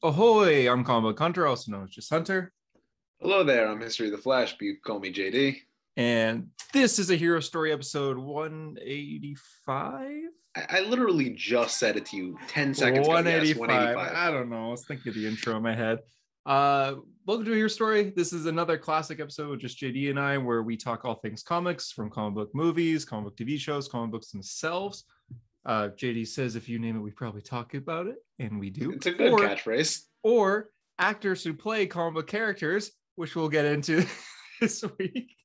Ahoy, I'm Comic Book Hunter, also known as just Hunter. Hello there, I'm History of the Flash, but you can call me JD. And this is a Hero Story episode 185? I literally just said it to you 10 seconds ago. 185. Yes, 185. I don't know. I was thinking of the intro in my head. Welcome to a Hero Story. This is another classic episode with just JD and I, where we talk all things comics, from comic book movies, comic book TV shows, comic books themselves. JD says if you name it, we probably talk about it, and we do. It's a good catchphrase. Or actors who play comic book characters, which we'll get into this week.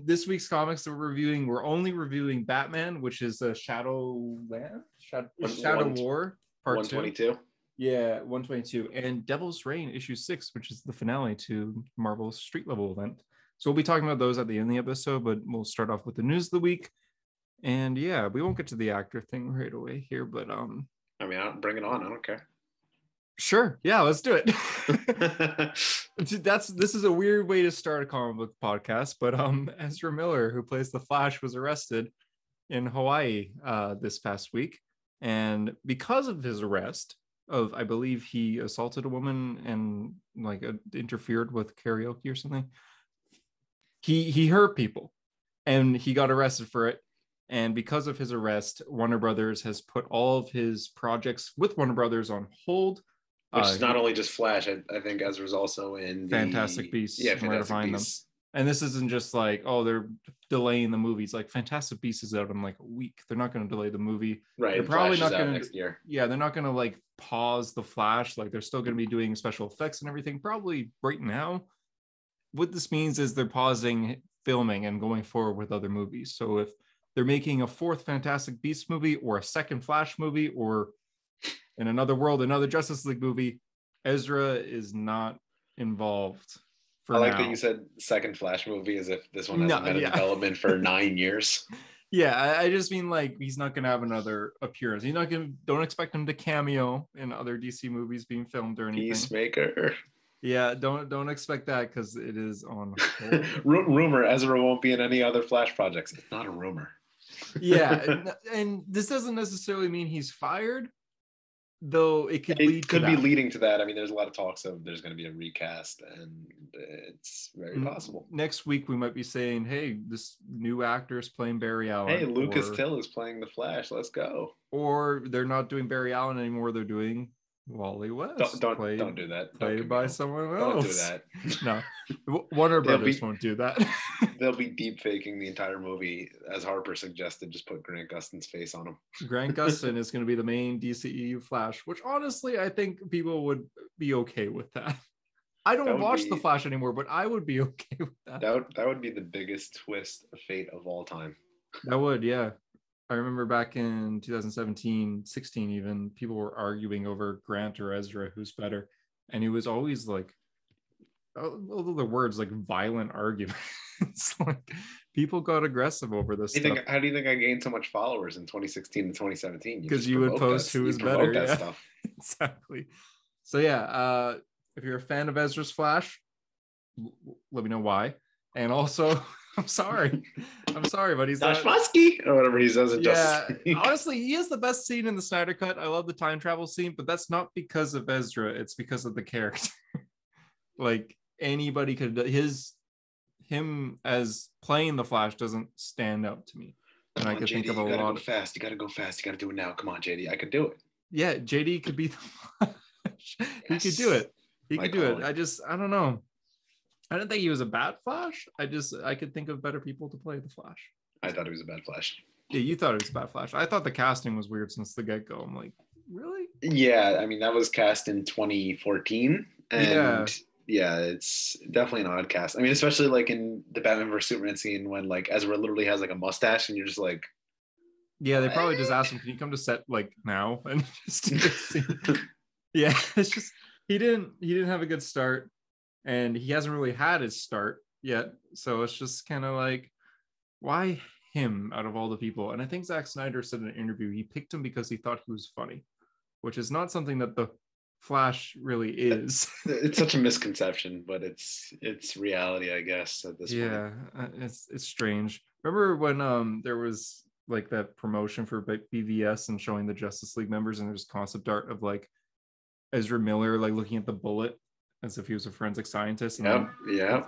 This week's comics that we're only reviewing Batman, which is a Shadow War Part 122. 2. Yeah, 122. And Devil's Reign issue 6, which is the finale to Marvel's street level event. So we'll be talking about those at the end of the episode, but we'll start off with the news of the week. And yeah, we won't get to the actor thing right away here, but I'll bring it on. I don't care. Sure. Yeah, let's do it. This is a weird way to start a comic book podcast, but Ezra Miller, who plays the Flash, was arrested in Hawaii this past week. And because of his arrest I believe he assaulted a woman and interfered with karaoke or something. He hurt people and he got arrested for it. And because of his arrest, Warner Brothers has put all of his projects with Warner Brothers on hold. Which is not only just Flash. I think Ezra's also in Fantastic Beasts. Yeah, Fantastic Beasts. And this isn't just like, oh, they're delaying the movies. Like Fantastic Beasts is out in like a week. They're not going to delay the movie. Right. They're probably Flash not going to next year. Yeah, they're not going to like pause the Flash. Like they're still going to be doing special effects and everything probably right now. What this means is they're pausing filming and going forward with other movies. So if they're making a fourth Fantastic Beasts movie or a second Flash movie or in another world, another Justice League movie, Ezra is not involved for I like now. that you said second Flash movie as if this one hasn't been in development for 9 years. Yeah, I just mean like he's not going to have another appearance. Don't expect him to cameo in other DC movies being filmed or anything. Peacemaker. Yeah, don't expect that because it is on hold. Rumor, Ezra won't be in any other Flash projects. It's not a rumor. Yeah, and this doesn't necessarily mean he's fired, though it could be leading to that. I mean, there's a lot of talks of there's going to be a recast, and it's very possible. Next week we might be saying, hey, this new actor is playing Barry Allen. Hey, Lucas Till is playing the Flash. Let's go. Or they're not doing Barry Allen anymore. They're doing Wally West. Don't do that. Played by someone else. Don't do that. No, Warner Brothers won't do that. They'll be deep faking the entire movie, as Harper suggested. Just put Grant Gustin's face on him. Grant Gustin is going to be the main DCEU Flash, which honestly I think people would be okay with that. I don't watch The Flash anymore, but I would be okay with that. That would be the biggest twist of fate of all time. That would, yeah. I remember back in 2017, 16 even, people were arguing over Grant or Ezra, who's better. And it was always like, all the words like violent arguments. Like people got aggressive over this stuff. How do you think I gained so much followers in 2016 and 2017? Because you would post who was better. Yeah, stuff. Exactly. So yeah, if you're a fan of Ezra's Flash, let me know why. And also, I'm sorry, but he's Josh Muskie or whatever he says in Justice League. Honestly, he has the best scene in the Snyder Cut. I love the time travel scene, but that's not because of Ezra. It's because of the character. Like anybody could, him as playing the Flash doesn't stand out to me. And I could think of a lot. You gotta go fast. You gotta do it now. Come on, JD. I could do it. Yeah, JD could be the Flash. Yes. He could do it. I don't know. I didn't think he was a bad Flash. I could think of better people to play the Flash. I thought he was a bad Flash. Yeah, you thought it was a bad Flash. I thought the casting was weird since the get-go. I'm like, really? Yeah, I mean, that was cast in 2014. And yeah, it's definitely an odd cast. I mean, especially like in the Batman vs Superman scene when like Ezra literally has like a mustache and you're just like, yeah, they probably just asked him, can you come to set like now? And just yeah, it's just he didn't have a good start. And he hasn't really had his start yet. So it's just kind of like, why him out of all the people? And I think Zack Snyder said in an interview, he picked him because he thought he was funny, which is not something that the Flash really is. It's such a misconception, but it's reality, I guess, at this point. Yeah, it's strange. Remember when there was like that promotion for BVS and showing the Justice League members, and there's concept art of like Ezra Miller like looking at the bullet as if he was a forensic scientist. And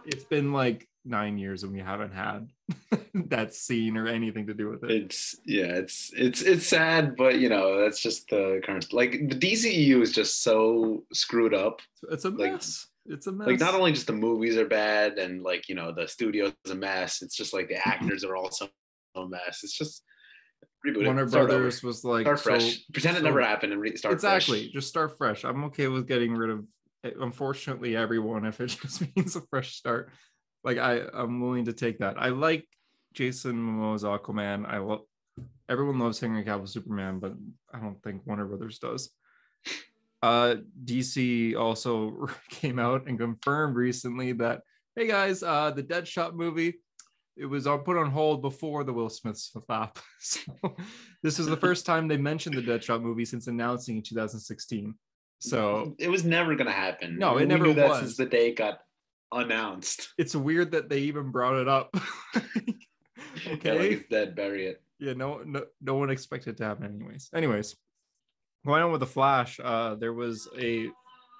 it's been like 9 years and we haven't had that scene or anything to do with it. It's sad, but you know, that's just the current, like the DCEU is just so screwed up. It's a mess. It's a mess. Like not only just the movies are bad and like, you know, the studio's a mess. It's just like the actors are also a mess. It's just reboot. Warner Brothers was like, start fresh. Pretend it never happened and start exactly. fresh. Just start fresh. I'm okay with getting rid of, unfortunately, everyone if it just means a fresh start. Like I'm willing to take that. I like Jason Momoa's Aquaman. Everyone loves Henry Cavill Superman, but I don't think Warner Brothers does. DC also came out and confirmed recently that, hey guys, the Deadshot movie, it was put on hold before the Will Smith flop. So this is the first time they mentioned the Deadshot movie since announcing in 2016. So it was never going to happen. No, it never was. That since the day it got announced. It's weird that they even brought it up. Okay, like it's dead, bury it. Yeah, no one expected it to happen anyways. Going on with the Flash, there was a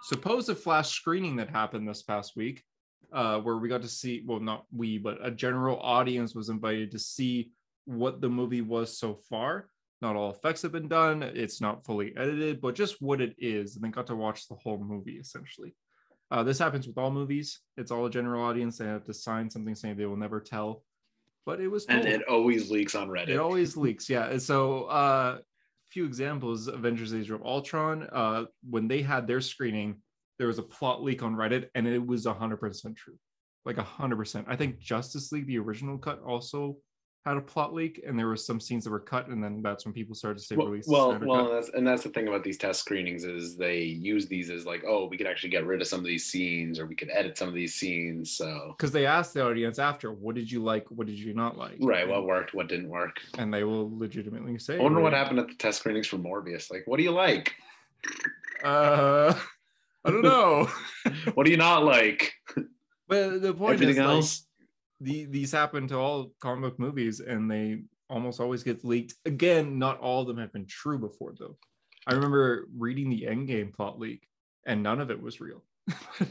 supposed Flash screening that happened this past week, where we got to see, well, not we, but a general audience was invited to see what the movie was so far. Not all effects have been done. It's not fully edited, but just what it is. And they got to watch the whole movie, essentially. This happens with all movies. It's all a general audience. They have to sign something saying they will never tell. But it was cool. And it always leaks on Reddit. It always leaks, yeah. So, few examples: Avengers: Age of Ultron. When they had their screening, there was a plot leak on Reddit, and it was 100% true, like 100%. I think Justice League, the original cut, also had a plot leak, and there were some scenes that were cut, and then that's when people started to say release. That's the thing about these test screenings is they use these as like, oh, we could actually get rid of some of these scenes, or we could edit some of these scenes. So because they asked the audience after, what did you like, what did you not like, right? What worked, what didn't work, and they will legitimately say. I wonder what happened at the test screenings for Morbius. Like, what do you like? I don't know. What do you not like? But the point everything is, else. Like, these happen to all comic book movies, and they almost always get leaked. Again, not all of them have been true before, though. I remember reading the Endgame plot leak, and none of it was real.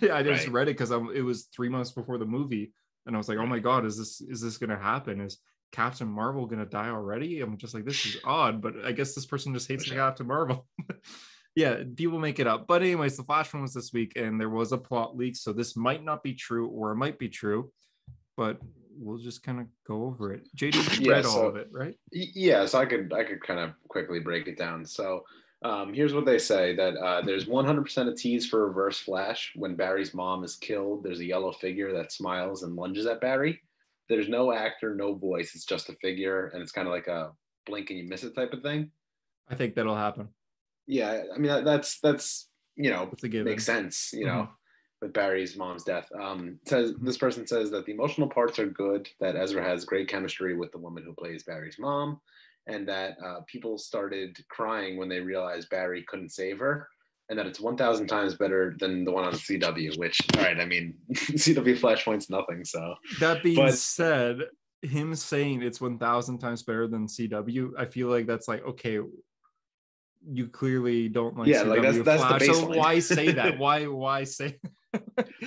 I just read it because it was 3 months before the movie, and I was like, "Oh my god, is this going to happen? Is Captain Marvel going to die already?" I'm just like, "This is odd," but I guess this person just hates Captain Marvel. Yeah, people make it up. But anyways, the Flash one was this week, and there was a plot leak, so this might not be true, or it might be true. But we'll just kind of go over it. JD, you read all of it, right? Yeah, so I could kind of quickly break it down. So here's what they say, that there's 100% of Tease for Reverse Flash. When Barry's mom is killed, there's a yellow figure that smiles and lunges at Barry. There's no actor, no voice. It's just a figure, and it's kind of like a blink and you miss it type of thing. I think that'll happen. Yeah, I mean, that's you know, makes sense, you know. With Barry's mom's death. This person says that the emotional parts are good, that Ezra has great chemistry with the woman who plays Barry's mom, and that people started crying when they realized Barry couldn't save her, and that it's 1,000 times better than the one on CW, which, all right, I mean, CW Flashpoint's nothing, so. That being said, him saying it's 1,000 times better than CW, I feel like that's like, okay, you clearly don't like CW like that's Flash, the baseline. so why say that? Why say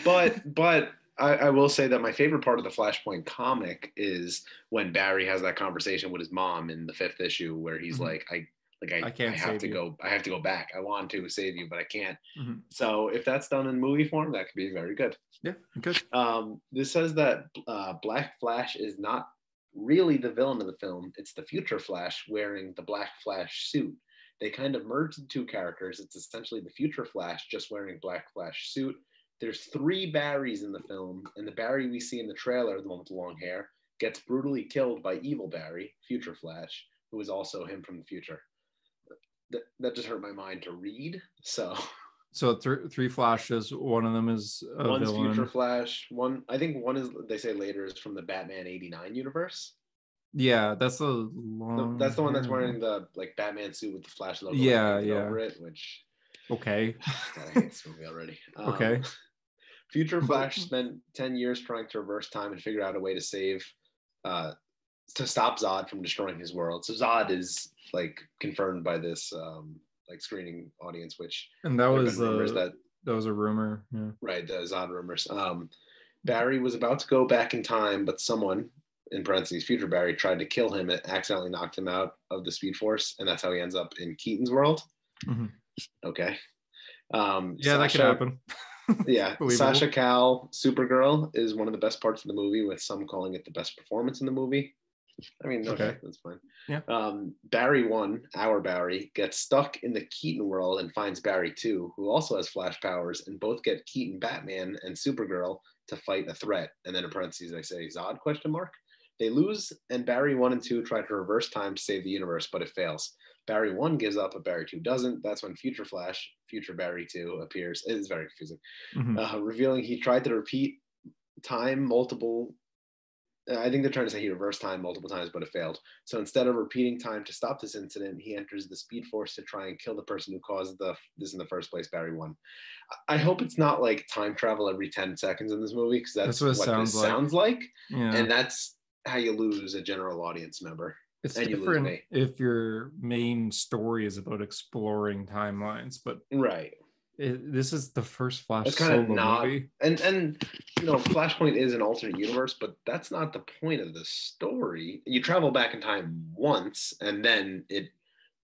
But I will say that my favorite part of the Flashpoint comic is when Barry has that conversation with his mom in the 5th issue, where he's like, I have to go back. I want to save you, but I can't. So if that's done in movie form, that could be very good. Yeah, good. This says that Black Flash is not really the villain of the film. It's the future Flash wearing the Black Flash suit. They kind of merged the two characters. It's essentially the future Flash just wearing Black Flash suit. There's 3 Barrys in the film, and the Barry we see in the trailer, the one with the long hair, gets brutally killed by evil Barry, future Flash, who is also him from the future. That just hurt my mind to read. So 3 Flashes. One of them is one's villain. Future Flash. I think one is, they say later, is from the Batman '89 universe. Yeah, that's the long. That's the one that's wearing the like Batman suit with the Flash logo. Over it, which. Okay. God, I hate this movie already. Okay. Future Flash spent 10 years trying to reverse time and figure out a way to stop Zod from destroying his world. So Zod is like confirmed by this like screening audience, which And that there have was been rumors that a rumor. Yeah. right, the Zod rumors. Barry was about to go back in time, but someone, in parentheses, future Barry, tried to kill him and accidentally knocked him out of the Speed Force, and that's how he ends up in Keaton's world. Mm-hmm. Okay. Yeah, that could happen. Yeah, Sasha Cal, Supergirl, is one of the best parts of the movie, with some calling it the best performance in the movie. I mean, okay, that's fine. Yeah. Barry 1, our Barry, gets stuck in the Keaton world and finds Barry 2, who also has Flash powers, and both get Keaton, Batman, and Supergirl to fight a threat. And then in parentheses, I say Zod ? They lose, and Barry 1 and 2 try to reverse time to save the universe, but it fails. Barry 1 gives up, but Barry 2 doesn't. That's when Future Flash, Future Barry 2 appears. It is very confusing. Mm-hmm. Revealing he tried to repeat time multiple. I think they're trying to say he reversed time multiple times, but it failed. So instead of repeating time to stop this incident, he enters the Speed Force to try and kill the person who caused this in the first place, Barry 1. I hope it's not like time travel every 10 seconds in this movie, because that's what this sounds like. Yeah. And that's how you lose a general audience member. It's and different you lose me. If your main story is about exploring timelines, but right. This is the first Flash it's kind solo of not, movie. And Flashpoint is an alternate universe, but that's not the point of the story. You travel back in time once, and then it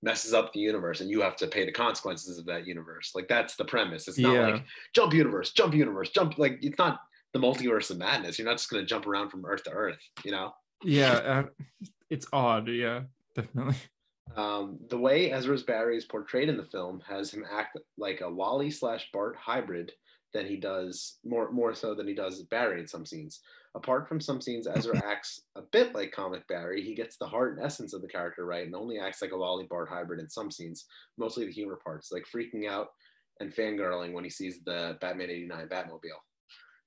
messes up the universe, and you have to pay the consequences of that universe. Like, that's the premise. It's not like jump universe, jump. Like, it's not the multiverse of madness. You're not just going to jump around from Earth to Earth, Yeah, it's odd. Yeah, definitely. The way Ezra's Barry is portrayed in the film has him act like a Wally/Bart hybrid than he does, more so than he does Barry in some scenes. Apart from some scenes, Ezra acts a bit like comic Barry. He gets the heart and essence of the character right, and only acts like a Wally/Bart hybrid in some scenes, mostly the humor parts, like freaking out and fangirling when he sees the Batman '89 Batmobile.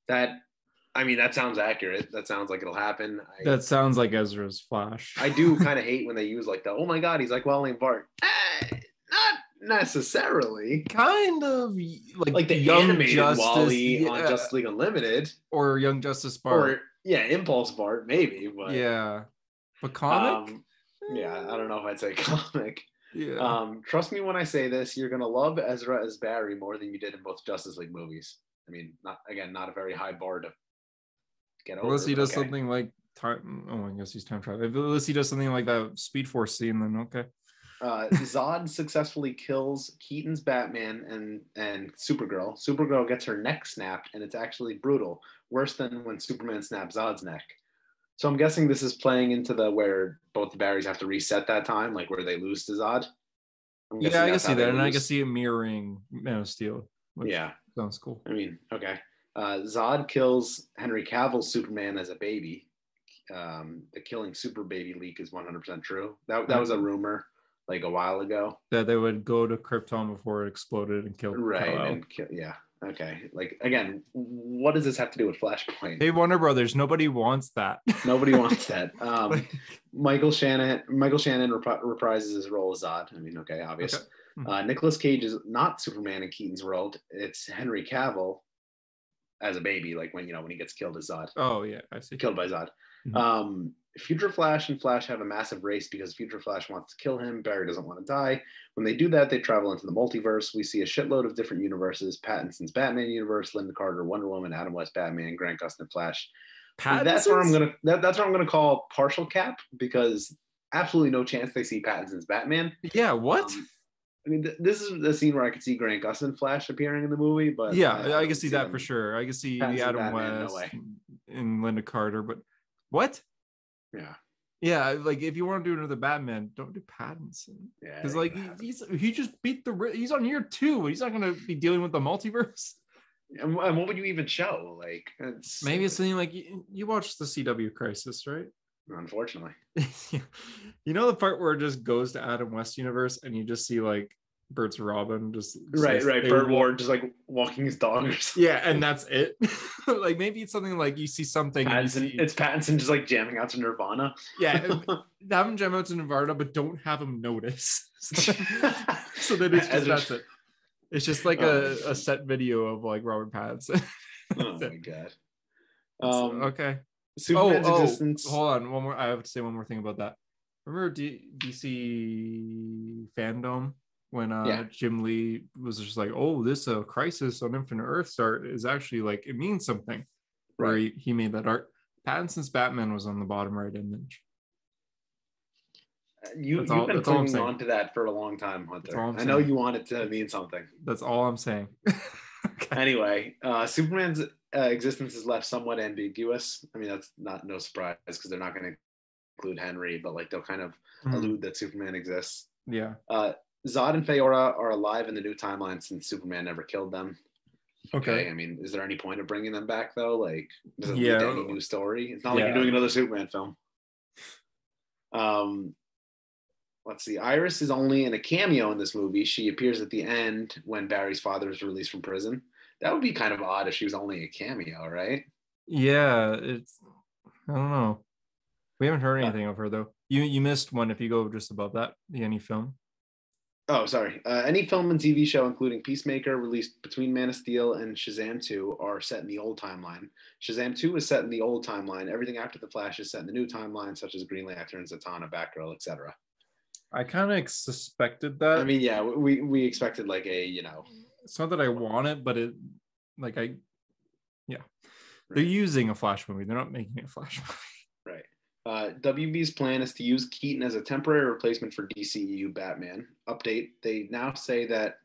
That sounds accurate. That sounds like it'll happen. That sounds like Ezra's Flash. I do kind of hate when they use like oh my God, he's like Wally and Bart. Not necessarily. Kind of like the Young animated Justice, Wally on Justice League Unlimited. Or Young Justice Bart. Or, Impulse Bart, maybe. But yeah. But comic? Yeah, I don't know if I'd say comic. Yeah. Trust me when I say this, you're going to love Ezra as Barry more than you did in both Justice League movies. I mean, not a very high bar to get over. Unless he does something like time. Oh, I guess he's time travel. Unless he does something like that Speed Force scene, then okay. Zod successfully kills Keaton's Batman and Supergirl. Supergirl gets her neck snapped, and it's actually brutal. Worse than when Superman snaps Zod's neck. So I'm guessing this is playing into where both the Barrys have to reset that time, like where they lose to Zod. Yeah, I can see that, and I can see it mirroring Man of Steel. Yeah. Sounds cool. I mean, okay. Zod kills Henry Cavill's Superman as a baby. The killing super baby leak is 100% true. That was a rumor like a while ago. That they would go to Krypton before it exploded and kill Right. Yeah. Okay. Like, again, what does this have to do with Flashpoint? Hey, Warner Brothers, nobody wants that. Nobody wants that. Michael Shannon reprises his role as Zod. I mean, okay, obvious. Okay. Nicolas Cage is not Superman in Keaton's world. It's Henry Cavill as a baby, like when he gets killed as Zod. Oh yeah, I see. Killed by Zod. Mm-hmm. Future Flash and Flash have a massive race because Future Flash wants to kill him. Barry doesn't want to die. When they do that, they travel into the multiverse. We see a shitload of different universes: Pattinson's Batman universe, Linda Carter, Wonder Woman, Adam West Batman, Grant Gustin Flash. That's where I'm gonna call partial cap, because absolutely no chance they see Pattinson's Batman. Yeah, what? I mean, this is the scene where I could see Grant Gustin Flash appearing in the movie, but yeah, I can see that for sure. I can see the Adam West and Linda Carter, but what? Yeah, like if you want to do another Batman, don't do Pattinson. Yeah, because like he just beat he's on year 2. He's not going to be dealing with the multiverse. And what would you even show? Like, maybe it's something like you watched the CW Crisis, right? Unfortunately. You know the part where it just goes to Adam West universe and you just see like Bert's Robin just right Burt Ward just like walking his dog or something. Yeah, and that's it. Like maybe it's something like you see something it's Pattinson just like jamming out to Nirvana. Yeah, have him jam out to Nirvana, but don't have him notice. So that that's it. It's just like a set video of like Robert Pattinson. Oh my God. Okay. Superman's existence. Hold on, one more. I have to say one more thing about that. Remember DC fandom when Yeah. Jim Lee was just like, oh, this crisis on Infinite Earthstar is actually like, it means something. Where Right. he made that art. Pattinson's Batman was on the bottom right image. You've been That's all I'm clinging saying. on to that for a long time, That's all Hunter. I'm I know saying. you want it to mean something. That's all I'm saying. Okay. Anyway, Superman's existence is left somewhat ambiguous. I mean, that's no surprise because they're not going to include Henry, but like they'll kind of allude that Superman exists. Yeah. Zod and Feora are alive in the new timeline since Superman never killed them. Okay. I mean, is there any point of bringing them back though? Like, does it lead Yeah. to any new story? It's not like you're doing another Superman film. Let's see. Iris is only in a cameo in this movie. She appears at the end when Barry's father is released from prison. That would be kind of odd if she was only a cameo, right? Yeah, it's I don't know. We haven't heard anything of her though. You missed one if you go just above that, the any film. Oh, sorry. Any film and TV show, including Peacemaker, released between Man of Steel and Shazam 2, are set in the old timeline. Shazam 2 is set in the old timeline. Everything after The Flash is set in the new timeline, such as Green Lantern, Zatanna, Batgirl, etc. I kind of suspected that. I mean, yeah, we expected like a, It's not that I want it, but it, like yeah. Right. They're using a Flash movie. They're not making a Flash movie. Right. WB's plan is to use Keaton as a temporary replacement for DCEU Batman. Update, they now say that,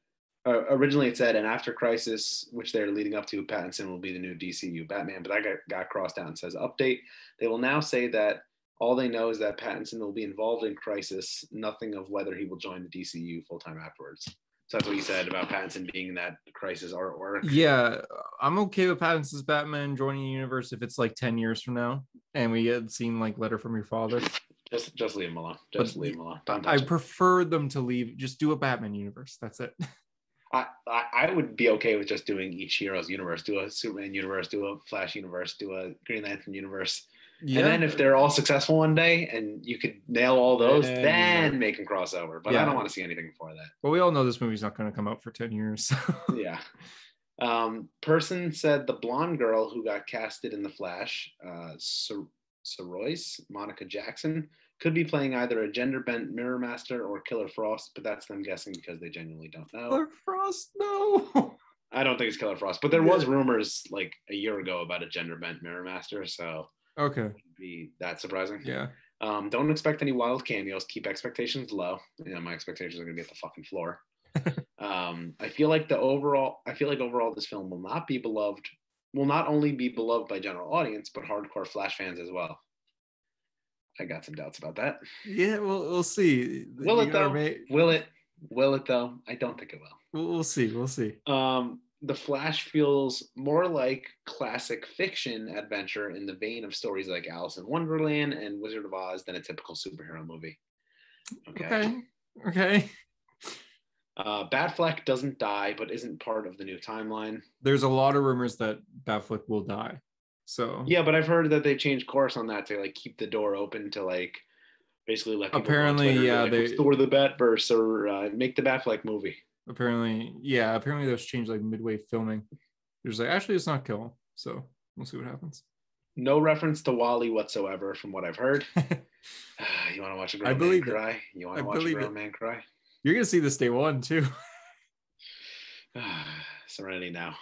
originally it said, and after Crisis, which they're leading up to, Pattinson will be the new DCEU Batman, but that got crossed out and says update. They will now say that all they know is that Pattinson will be involved in Crisis, nothing of whether he will join the DCEU full-time afterwards. So that's what he said about Pattinson being in that Crisis artwork. Yeah, I'm okay with Pattinson's Batman joining the universe if it's like 10 years from now and we had seen like Letter from Your Father. Just leave him alone. Leave him alone. I prefer them to leave. Just do a Batman universe. That's it. I would be okay with just doing each hero's universe. Do a Superman universe, do a Flash universe, do a Green Lantern universe. Yeah. And then if they're all successful one day and you could nail all those, then make them crossover. But I don't want to see anything before that. Well, we all know this movie's not going to come out for 10 years. So. Yeah. Person said the blonde girl who got casted in The Flash, Saroyce, Monica Jackson, could be playing either a gender-bent Mirror Master or Killer Frost, but that's them guessing because they genuinely don't know. Killer Frost, no. I don't think it's Killer Frost, but there was rumors like a year ago about a gender-bent Mirror Master, so okay, it wouldn't be that surprising. Yeah. Don't expect any wild cameos. Keep expectations low. My expectations are gonna be at the fucking floor. I feel like overall this film will not only be beloved by general audience, but hardcore Flash fans as well. I got some doubts about that. Yeah, we'll see. Will it though? Will it though? I don't think it will. We'll see. The Flash feels more like classic fiction adventure in the vein of stories like Alice in Wonderland and Wizard of Oz than a typical superhero movie. Okay. Batfleck doesn't die, but isn't part of the new timeline. There's a lot of rumors that Batfleck will die. So yeah, but I've heard that they changed course on that to like keep the door open to like basically let people apparently they restore the Batverse or make the Batfleck movie. Apparently those changed like midway filming. There's like actually it's not kill him, so we'll see what happens. No reference to Wally whatsoever from what I've heard. You want to watch a grown man cry? You want to watch a grown man cry? You're gonna see this day one too. Serenity now.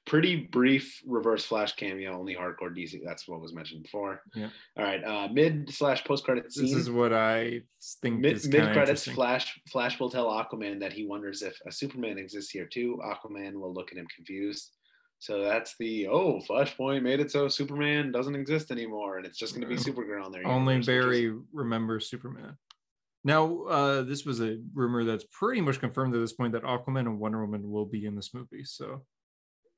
Pretty brief Reverse Flash cameo, only hardcore DC. That's what was mentioned before. Yeah. All right. Mid/post-credit scene. This is what I think. Mid-credits, Flash will tell Aquaman that he wonders if a Superman exists here too. Aquaman will look at him confused. So that's the Flashpoint made it so Superman doesn't exist anymore, and it's just going to be Supergirl in there. Only Barry remembers Superman. Now, this was a rumor that's pretty much confirmed at this point that Aquaman and Wonder Woman will be in this movie. So,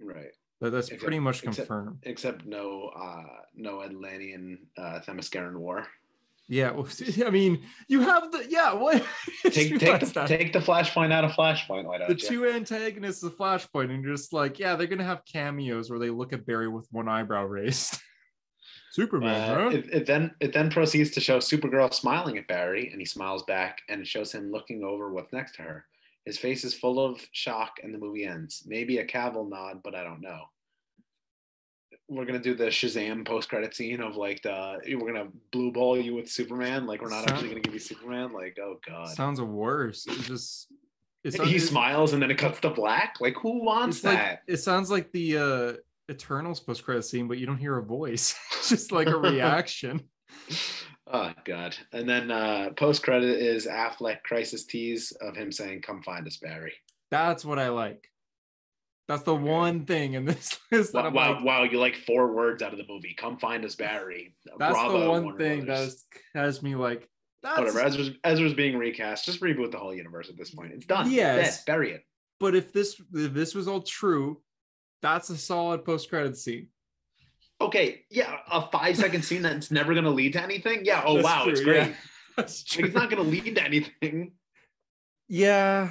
right, that's pretty much confirmed. Except no Atlantean Themysciran war. Yeah, well, I mean, you have what? take the Flashpoint out of Flashpoint. Why don't the two antagonists of Flashpoint, and just like, they're gonna have cameos where they look at Barry with one eyebrow raised. Superman, huh? It then proceeds to show Supergirl smiling at Barry, and he smiles back, and it shows him looking over what's next to her. His face is full of shock, and the movie ends. Maybe a Cavill nod, but I don't know. We're gonna do the Shazam post-credit scene of like we're gonna blue ball you with Superman. Like we're not actually gonna give you Superman. Like, oh god, sounds worse. It's just He smiles and then it cuts to black. Like, who wants that? It sounds like the Eternals post-credit scene, but you don't hear a voice. It's just like a reaction. Oh God. And then post-credit is Affleck crisis tease of him saying, "Come find us, Barry." That's what I like. That's the one thing in this list that wow, you like 4 words out of the movie. "Come find us, Barry." That's Bravo, the one Warner thing Brothers. that has me like, whatever. Ezra's being recast. Just reboot the whole universe at this point. It's done. Yes. It's dead. Bury it. But if this was all true, that's a solid post-credit scene. Okay, yeah, a 5-second scene that's never going to lead to anything. Yeah. Oh, wow, true. It's great. Yeah. That's true. Like, it's not going to lead to anything. Yeah,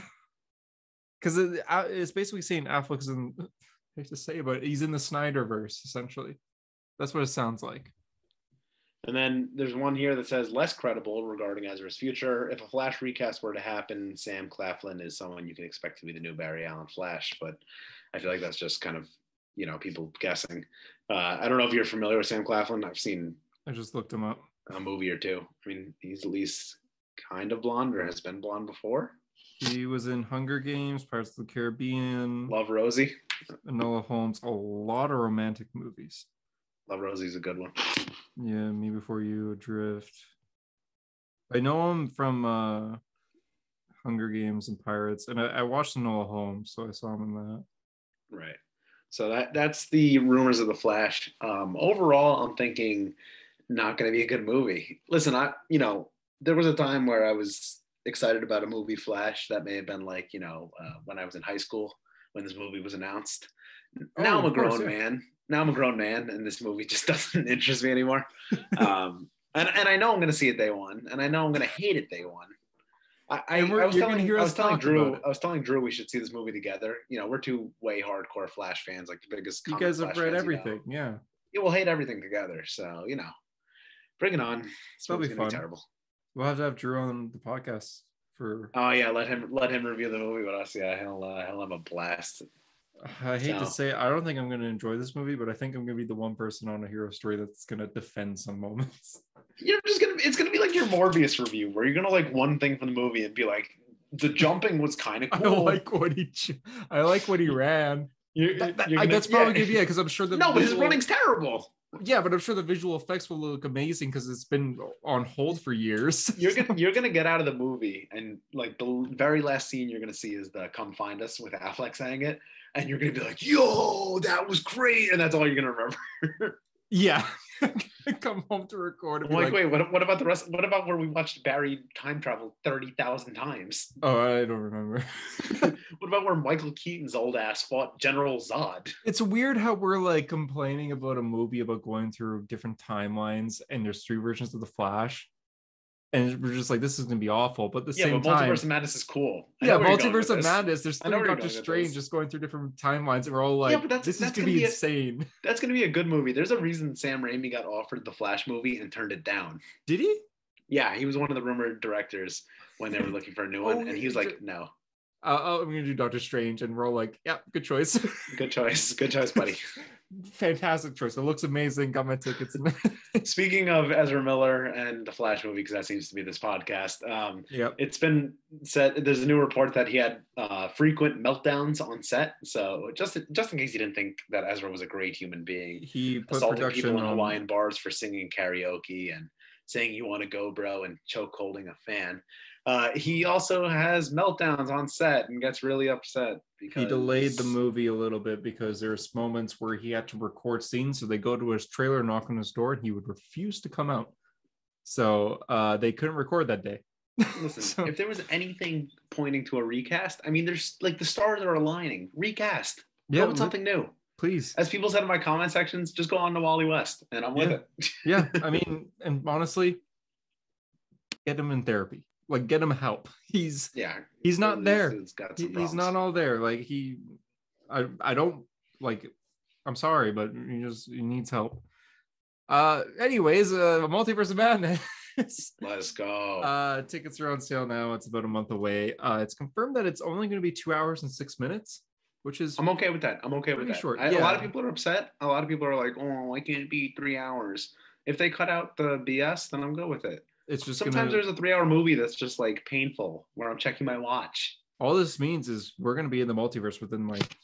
because it's basically saying Affleck's in. I hate to say, but he's in the Snyderverse essentially. That's what it sounds like. And then there's one here that says less credible regarding Ezra's future. If a Flash recast were to happen, Sam Claflin is someone you can expect to be the new Barry Allen Flash. But I feel like that's just kind of, people guessing. I don't know if you're familiar with Sam Claflin. I just looked him up. A movie or two. I mean, he's at least kind of blonde or has been blonde before. He was in Hunger Games, Pirates of the Caribbean, Love Rosie, Enola Holmes, a lot of romantic movies. Love Rosie's a good one. Yeah, Me Before You, Adrift. I know him from Hunger Games and Pirates, and I watched Enola Holmes, so I saw him in that. Right. So that's the rumors of the Flash. Overall, I'm thinking not going to be a good movie. Listen, there was a time where I was excited about a movie, Flash. That may have been like, when I was in high school when this movie was announced. Now I'm a grown man. Now I'm a grown man, and this movie just doesn't interest me anymore. And I know I'm going to see it day one, and I know I'm going to hate it day one. I was telling Drew we should see this movie together. We're 2 way hardcore Flash fans, like the biggest. You guys have Flash read fans, everything, yeah. Yeah, we'll hate everything together. So bring it on. That'll be fun. Terrible. We'll have to have Drew on the podcast for. Oh yeah, let him review the movie with us. Yeah, he'll have a blast. I hate to say it, I don't think I'm going to enjoy this movie, but I think I'm going to be the one person on a hero story that's going to defend some moments. It's going to be like your Morbius review where you're going to like one thing from the movie and be like, the jumping was kind of cool. I like what he ran. That's probably going to be it, because I'm sure but his running's terrible. Yeah, but I'm sure the visual effects will look amazing because it's been on hold for years. You're gonna get out of the movie, and like the very last scene you're gonna see is the "Come Find Us" with Affleck saying it, and you're gonna be like, "Yo, that was great," and that's all you're gonna remember. Yeah. Come home to record. And wait, what about the rest? What about where we watched Barry time travel 30,000 times? Oh, I don't remember. What about where Michael Keaton's old ass fought General Zod? It's weird how we're like complaining about a movie about going through different timelines, and there's 3 versions of the Flash. And we're just like, this is going to be awful. But at the same time, Multiverse of Madness is cool. Yeah, Multiverse of Madness. There's 3 Doctor Strange just going through different timelines. And we're all like, this is going to be insane. That's going to be a good movie. There's a reason Sam Raimi got offered the Flash movie and turned it down. Did he? Yeah, he was one of the rumored directors when they were looking for a new one. And he was like, no. I'm going to do Doctor Strange. And we're all like, yeah, good choice. Good choice, buddy. Fantastic choice. It looks amazing. Got my tickets. Speaking of Ezra Miller and the Flash movie, because that seems to be this podcast. It's been said there's a new report that he had frequent meltdowns on set. So just in case you didn't think that Ezra was a great human being, he put assaulting people in Hawaiian bars for singing karaoke and saying "you want to go, bro" and choke holding a fan. He also has meltdowns on set and gets really upset because he delayed the movie a little bit because there's moments where he had to record scenes. So they go to his trailer, knock on his door, and he would refuse to come out. So they couldn't record that day. Listen, if there was anything pointing to a recast, I mean, there's like the stars are aligning. Recast. Go with something new. Please. As people said in my comment sections, just go on to Wally West and I'm with it. Yeah. I mean, and honestly, get him in therapy. Like, get him help. He's not there. He's not all there. Like I don't like. I'm sorry, but he needs help. Anyways, Multiverse of Madness. Let's go. Tickets are on sale now. It's about a month away. It's confirmed that it's only going to be 2 hours and 6 minutes, which is I'm okay with that. I'm okay with that. Short. A lot of people are upset. A lot of people are like, "Oh, why can't it be 3 hours?" If they cut out the BS, then I'm good with it. It's just sometimes there's a 3 hour movie that's just like painful where I'm checking my watch. all this means is we're going to be in the multiverse within like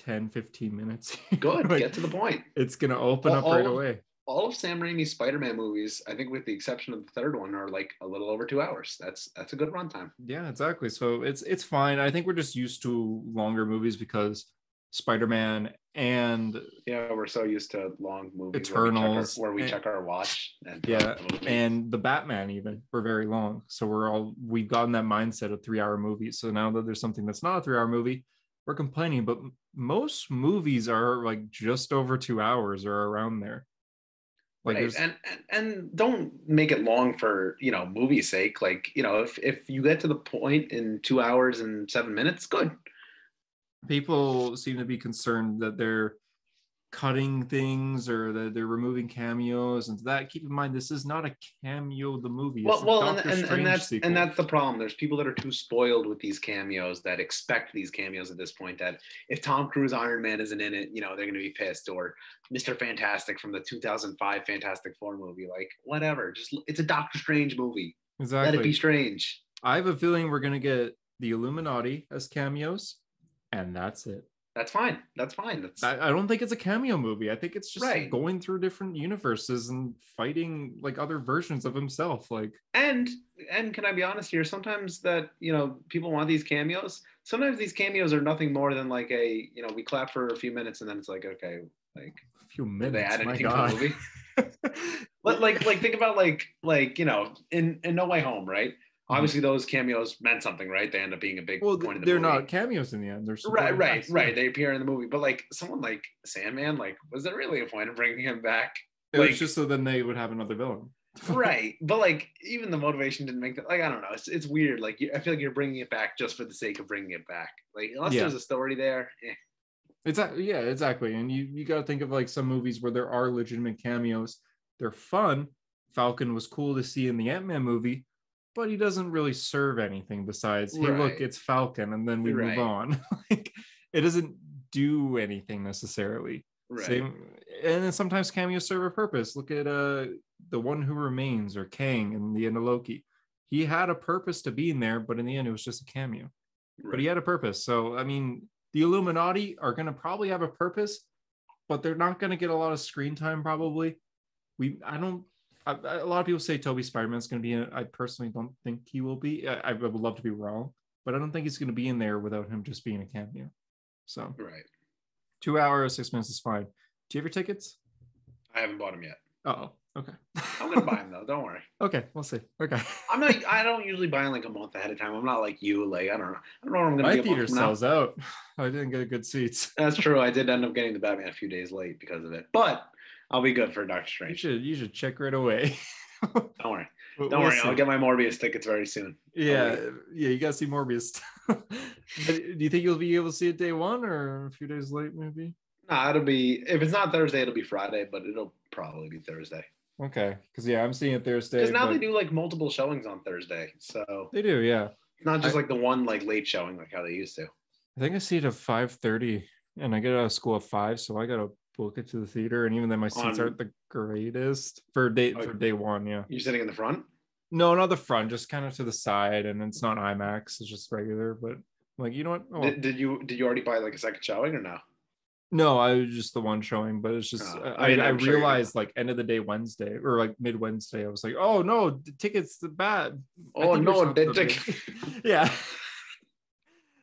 10-15 minutes. Good. Like, Get to the point. it's going to open up right away. All of Sam Raimi's Spider-Man movies, I think with the exception of the third one, are like a little over 2 hours. That's a good runtime. Yeah, exactly. So it's fine. I think we're just used to longer movies because Spider-Man and we're so used to long movies Eternals where we check our watch and and the Batman even were very long. So we've gotten that mindset of 3-hour movies. So now that there's something that's not a 3-hour movie, we're complaining. But most movies are like just over 2 hours or around there. Like right. And don't make it long for movie's sake. Like if you get to the point in 2 hours and 7 minutes, good. People seem to be concerned that they're cutting things or that they're removing cameos, and that, keep in mind, this is not a cameo of the movie. It's and that's the problem. There's people that are too spoiled with these cameos that expect these cameos at this point, that if Tom Cruise Iron Man isn't in it, they're going to be pissed, or Mr. Fantastic from the 2005 Fantastic Four movie, like whatever, just it's a Doctor Strange movie. Exactly. Let it be strange. I have a feeling we're going to get the Illuminati as cameos, and that's it. That's fine. I don't think it's a cameo movie. I think it's just like going through different universes and fighting like other versions of himself. Like, and can I be honest here? Sometimes that people want these cameos. Sometimes these cameos are nothing more than like we clap for a few minutes and then it's like, okay, like a few minutes. Did they add anything to the movie? But like think about like in No Way Home, right? Obviously, those cameos meant something, right? They end up being a big point in the movie. They're not cameos in the end. They're right. They appear in the movie, but like someone like Sandman, like, was there really a point of bringing him back? It was just so then they would have another villain, right? But like, even the motivation didn't make that. Like, I don't know. It's weird. Like, I feel like you're bringing it back just for the sake of bringing it back. Like, unless there's a story there. Exactly. And you got to think of like some movies where there are legitimate cameos. They're fun. Falcon was cool to see in the Ant-Man movie, but he doesn't really serve anything besides, hey, look, it's Falcon, and then we move on. Like, it doesn't do anything necessarily. Right. Same, and then sometimes cameos serve a purpose. Look at The One Who Remains, or Kang in the end of Loki. He had a purpose to be in there, but in the end, it was just a cameo. Right. But he had a purpose. So, I mean, the Illuminati are going to probably have a purpose, but they're not going to get a lot of screen time, probably. A lot of people say Tobey Spider-Man's going to be in it. I personally don't think he will be. I would love to be wrong, but I don't think he's going to be in there without him just being a cameo. So, 2 hours, 6 minutes is fine. Do you have your tickets? I haven't bought them yet. Oh, okay. I'm going to buy them though. Don't worry. Okay, we'll see. Okay. I don't usually buy them like a month ahead of time. I'm not like you. Like, I don't know what I'm going to get. My theater sells out. I didn't get good seats. That's true. I did end up getting the Batman a few days late because of it, but I'll be good for Doctor Strange. You should check right away. Don't worry. Don't worry. I'll get my Morbius tickets very soon. Yeah, you gotta see Morbius. Do you think you'll be able to see it day one or a few days late, maybe? Nah, it'll be, if it's not Thursday, it'll be Friday, but it'll probably be Thursday. Okay, because I'm seeing it Thursday. Because now they do like multiple showings on Thursday, so they do, yeah. It's not just like the one like late showing like how they used to. I think I see it at 5:30, and I get out of school at 5, so I gotta book it to the theater, and even then my seats aren't the greatest for day one. Yeah, you're sitting in the front? No, not the front, just kind of to the side, and it's not IMAX, it's just regular. But like, you know what? Oh. Did you already buy like a second showing or no? No, I was just the one showing, but it's just I realized like end of the day Wednesday or like mid Wednesday, I was like, oh no, the tickets the bad. Oh no, yeah.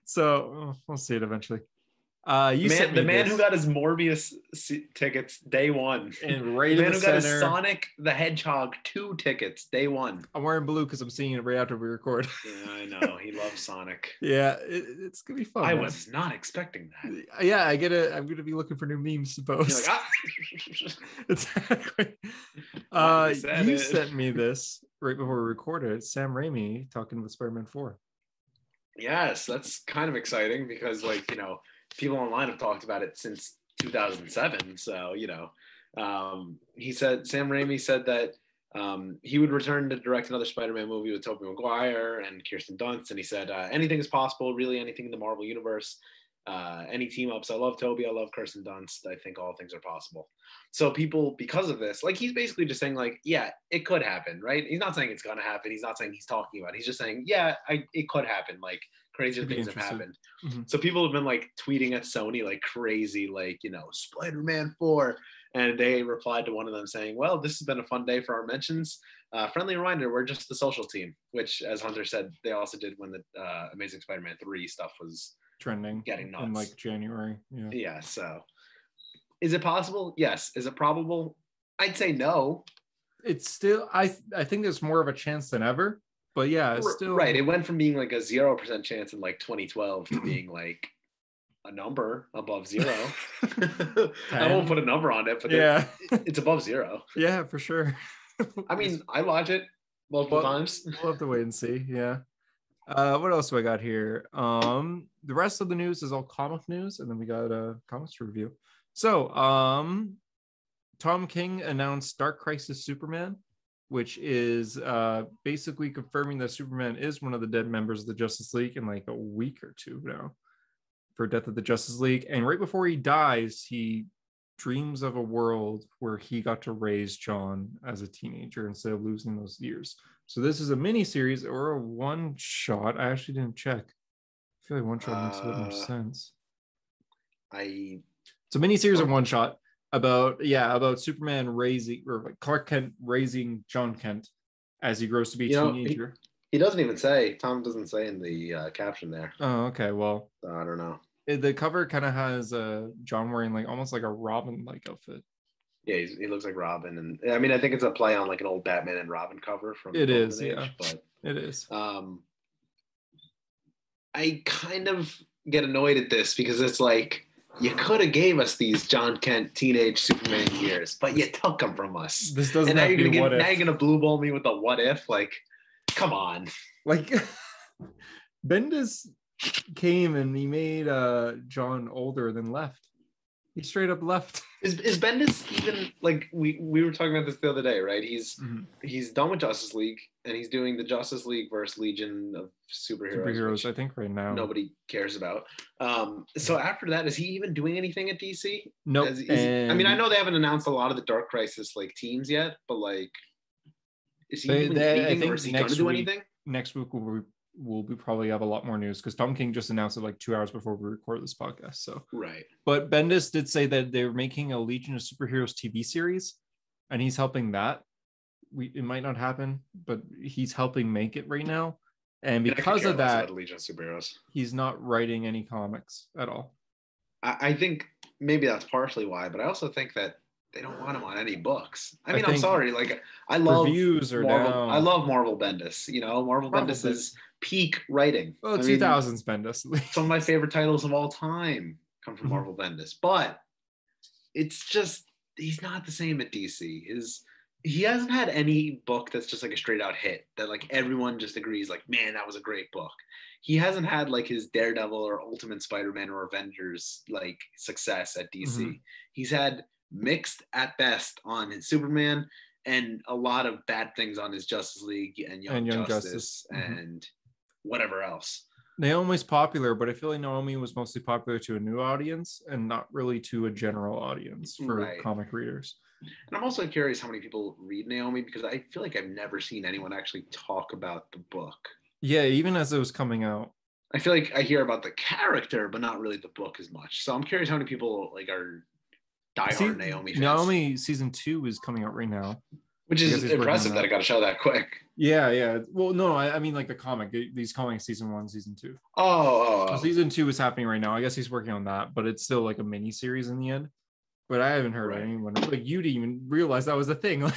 So we'll see it eventually. The man who got his Morbius tickets day one, and right the in man the who got center. his Sonic the Hedgehog 2 tickets day one. I'm wearing blue because I'm seeing it right after we record. Yeah, I know. He loves Sonic. Yeah, it's gonna be fun. I was not expecting that. Yeah, I'm gonna be looking for new memes to post. Exactly. You sent me this right before we recorded. Sam Raimi talking with Spider-Man 4. Yes, that's kind of exciting because people online have talked about it since 2007. So, Sam Raimi said that he would return to direct another Spider-Man movie with Tobey Maguire and Kirsten Dunst. And he said, anything is possible, really anything in the Marvel universe, any team ups. I love Tobey. I love Kirsten Dunst. I think all things are possible. So people, because of this, like, he's basically just saying like, yeah, it could happen, right? He's not saying it's going to happen. He's not saying he's talking about it. He's just saying, yeah, it could happen. Like, crazier I'd be things have interested. happened. Mm-hmm. So people have been like tweeting at Sony like crazy, like, Spider-Man 4. And they replied to one of them saying, well, this has been a fun day for our mentions. Friendly reminder, we're just the social team, which, as Hunter said, they also did when the Amazing Spider-Man 3 stuff was trending getting nuts. In like January. Yeah, so is it possible? Yes. Is it probable? I'd say no. It's still, I think there's more of a chance than ever, but yeah, it's still right. It went from being like a 0% chance in like 2012 to being like a number above 0. I won't put a number on it, but yeah, it's above 0. Yeah, for sure. I mean, I watch it multiple times. We'll have to wait and see. Yeah. What else do I got here? The rest of the news is all comic news, and then we got a comics to review. So, Tom King announced Dark Crisis Superman, which is basically confirming that Superman is one of the dead members of the Justice League in like a week or two now for Death of the Justice League. And right before he dies, he dreams of a world where he got to raise John as a teenager instead of losing those years. So this is a mini series or a one shot. I actually didn't check. I feel like one shot makes a bit more sense. It's a mini series or one shot about Superman raising, or like Clark Kent raising John Kent as he grows to be a teenager. He doesn't even say. Tom doesn't say in the caption there. Oh, okay. Well, I don't know. The cover kind of has John wearing like almost like a Robin like outfit. Yeah, he looks like Robin, and I mean, I think it's a play on like an old Batman and Robin cover from. It is, Age, yeah. But it is. I kind of get annoyed at this because it's like you could have gave us these John Kent teenage Superman years, but you took them from us. This doesn't. And now have you're gonna blue ball me with a what if? Like, come on. Like, Bendis came and he made John older, then left. He straight up left. Is Bendis even like we were talking about this the other day, right? He's done with Justice League and he's doing the Justice League versus Legion of Superheroes. I think right now nobody cares about. So after that, is he even doing anything at DC? No. Nope. I mean, I know they haven't announced a lot of the Dark Crisis like teams yet, but like, is he doing anything, or is he going to do anything? Next week we'll probably have a lot more news because Tom King just announced it like 2 hours before we record this podcast. So right. But Bendis did say that they're making a Legion of Superheroes TV series, and he's helping that. It might not happen, but he's helping make it right now. And because of that, Legion of Superheroes, he's not writing any comics at all. I think maybe that's partially why, but I also think that they don't want him on any books. I mean, I'm sorry. Like, I love reviews are Marvel. down. I love Marvel Bendis. Marvel Bendis is peak writing. Well, 2000s Bendis. Some of my favorite titles of all time come from Marvel Bendis, but it's just he's not the same at DC. He hasn't had any book that's just like a straight out hit that like everyone just agrees like, man, that was a great book. He hasn't had like his Daredevil or Ultimate Spider-Man or Avengers like success at DC. He's had mixed at best on his Superman and a lot of bad things on his Justice League and Young Justice. And whatever else. Naomi's popular, but I feel like Naomi was mostly popular to a new audience and not really to a general audience for comic readers. And I'm also curious how many people read Naomi, because I feel like I've never seen anyone actually talk about the book. Yeah, even as it was coming out. I feel like I hear about the character, but not really the book as much. So I'm curious how many people like are diehard Naomi fans. Naomi season 2 is coming out right now. Which is impressive that it got a show that quick. Yeah. Well, no, I mean like the comic. He's calling season 1, season 2. Oh. So season 2 is happening right now. I guess he's working on that, but it's still like a mini series in the end. But I haven't heard anyone like you to even realize that was a thing. Like,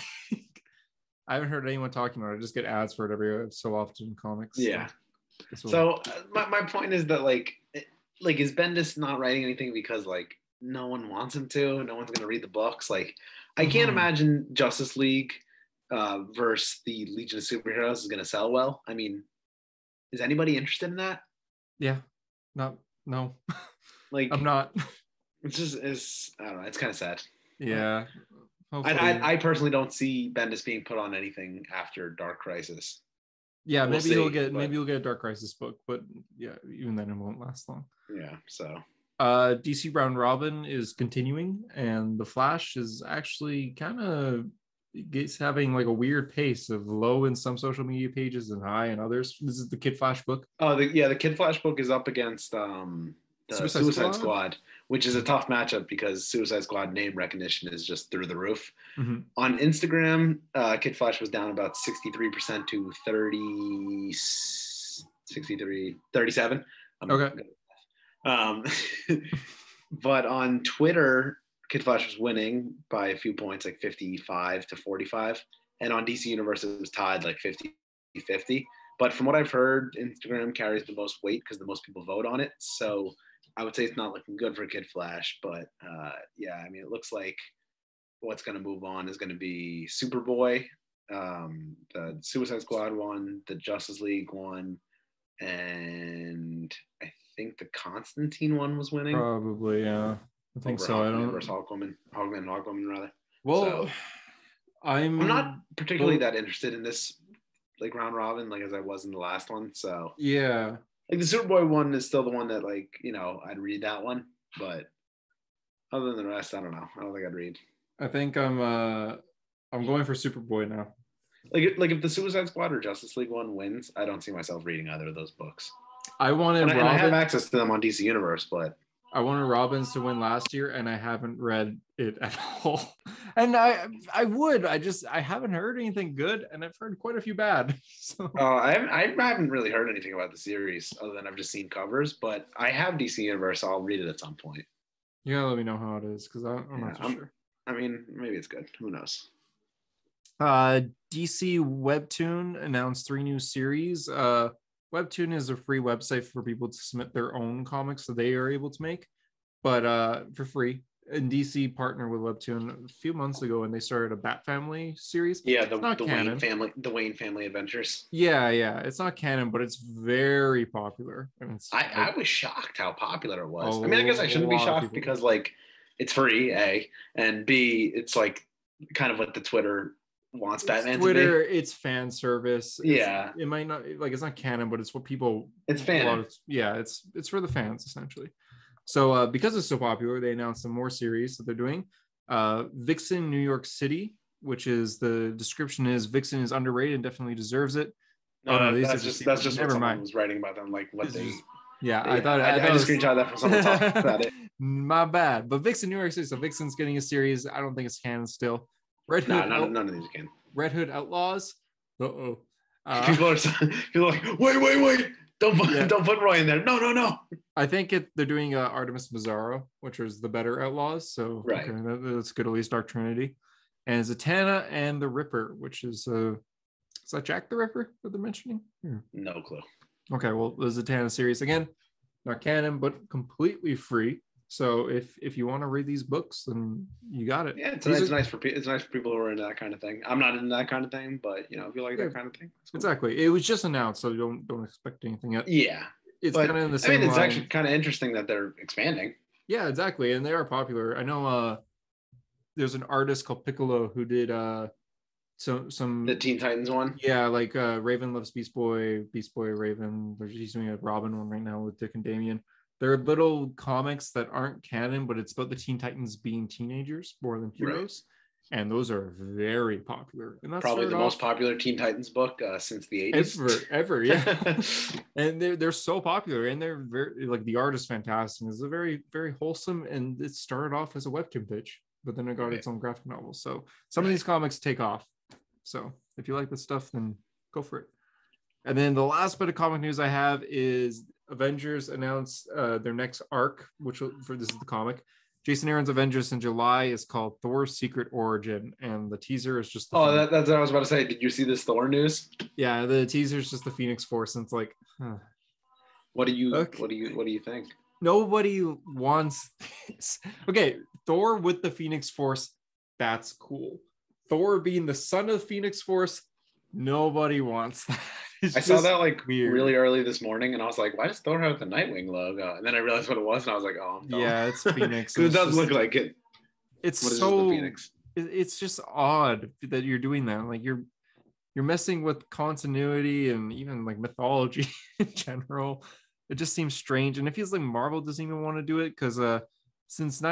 I haven't heard anyone talking about it. I just get ads for it every so often in comics. Yeah. So my point is that like is Bendis not writing anything because like no one wants him to? No one's gonna read the books. Like, I can't imagine Justice League versus the Legion of Superheroes is gonna sell well. I mean, is anybody interested in that? Yeah. No. Like, I'm not. It's I don't know. It's kind of sad. Yeah. I personally don't see Bendis being put on anything after Dark Crisis. Yeah, maybe you'll get a Dark Crisis book, but yeah, even then it won't last long. Yeah. So. DC Round Robin is continuing, and The Flash is actually kind of it's having like a weird pace of low in some social media pages and high in others. This is the Kid Flash book. Oh, the Kid Flash book is up against the Suicide Squad, which is a tough matchup because Suicide Squad name recognition is just through the roof. Mm-hmm. On Instagram, Kid Flash was down about 63% to 37. Okay. But on Twitter, Kid Flash was winning by a few points, like 55 to 45. And on DC Universe, it was tied like 50-50. But from what I've heard, Instagram carries the most weight because the most people vote on it. So I would say it's not looking good for Kid Flash. But yeah, I mean, it looks like what's going to move on is going to be Superboy, the Suicide Squad one, the Justice League one, and I think the Constantine one was winning. Probably, yeah. I think so. I don't. Versus Hawkwoman rather. Well, so, I'm not particularly that interested in this like round robin like as I was in the last one. So yeah, like the Superboy one is still the one that like I'd read that one, but other than the rest, I don't know. I don't think I'd read. I think I'm going for Superboy now. Like if the Suicide Squad or Justice League one wins, I don't see myself reading either of those books. I wanted and I have access to them on DC Universe, but I wanted Robins to win last year, and I haven't read it at all. And I would. I haven't heard anything good, and I've heard quite a few bad. So I haven't really heard anything about the series other than I've just seen covers. But I have DC Universe. So I'll read it at some point. You gotta let me know how it is because I'm not too sure. I mean, maybe it's good. Who knows? DC Webtoon announced 3 new series. Webtoon is a free website for people to submit their own comics that they are able to make, but for free. And DC partnered with Webtoon a few months ago, and they started a Bat Family series. Yeah, the Wayne family adventures. Yeah, it's not canon, but it's very popular. And I was shocked how popular it was. I mean, I guess I shouldn't be shocked because like it's free, A, and B, it's like kind of what the Twitter wants Batman Twitter, to be. It's fan service. Yeah. It might not like it's not canon, but it's what people it's fan. It's for the fans essentially. So because it's so popular, they announced some more series that they're doing. Vixen New York City, which is the description is Vixen is underrated and definitely deserves it. That's just what someone was writing about them, like what they. Yeah, I just screenshot that from someone talking about it. My bad. But Vixen New York City, so Vixen's getting a series. I don't think it's canon still. Red Hood, none of these can. Red Hood Outlaws. People are like, wait, don't put Roy in there. No. I think they're doing Artemis Bizarro, which is the better Outlaws. So right. Okay, that's good. At least Dark Trinity, and Zatanna and the Ripper, which is that Jack the Ripper that they're mentioning? No clue. Okay, well, the Zatanna series again, not canon, but completely free. So if you want to read these books, then you got it. Yeah, it's nice for people who are into that kind of thing. I'm not into that kind of thing, but if you like that kind of thing, cool. Exactly. It was just announced, so don't expect anything yet. Yeah, it's kind of in the same. I mean, it's line. actually kind of interesting that they're expanding. Yeah, exactly, and they are popular. I know. There's an artist called Piccolo who did some the Teen Titans one. Yeah, like Raven loves Beast Boy, Raven. He's doing a Robin one right now with Dick and Damian. There are little comics that aren't canon, but it's about the Teen Titans being teenagers more than heroes. Right. And those are very popular. And that's probably the most popular Teen Titans book since the 80s. Ever, yeah. And they're so popular, and they're very, like, the art is fantastic. It's a very, very wholesome, and it started off as a webtoon pitch, but then it got its own graphic novel. So some of these comics take off. So if you like this stuff, then go for it. And then the last bit of comic news I have is Avengers announced their next arc, this is the comic. Jason Aaron's Avengers in July is called Thor's Secret Origin, and the teaser is just. That's what I was about to say. Did you see this Thor news? Yeah, the teaser is just the Phoenix Force, and it's like, what do you think? Nobody wants this. Okay, Thor with the Phoenix Force, that's cool. Thor being the son of the Phoenix Force, nobody wants that. I saw that like weird. Really early this morning, and I was like, "Why does Thor have the Nightwing logo?" And then I realized what it was, and I was like, "Oh, yeah, it's Phoenix." Because it does look like it. It's so Phoenix. It's just odd that you're doing that. Like you're messing with continuity and even like mythology in general. It just seems strange, and it feels like Marvel doesn't even want to do it because since the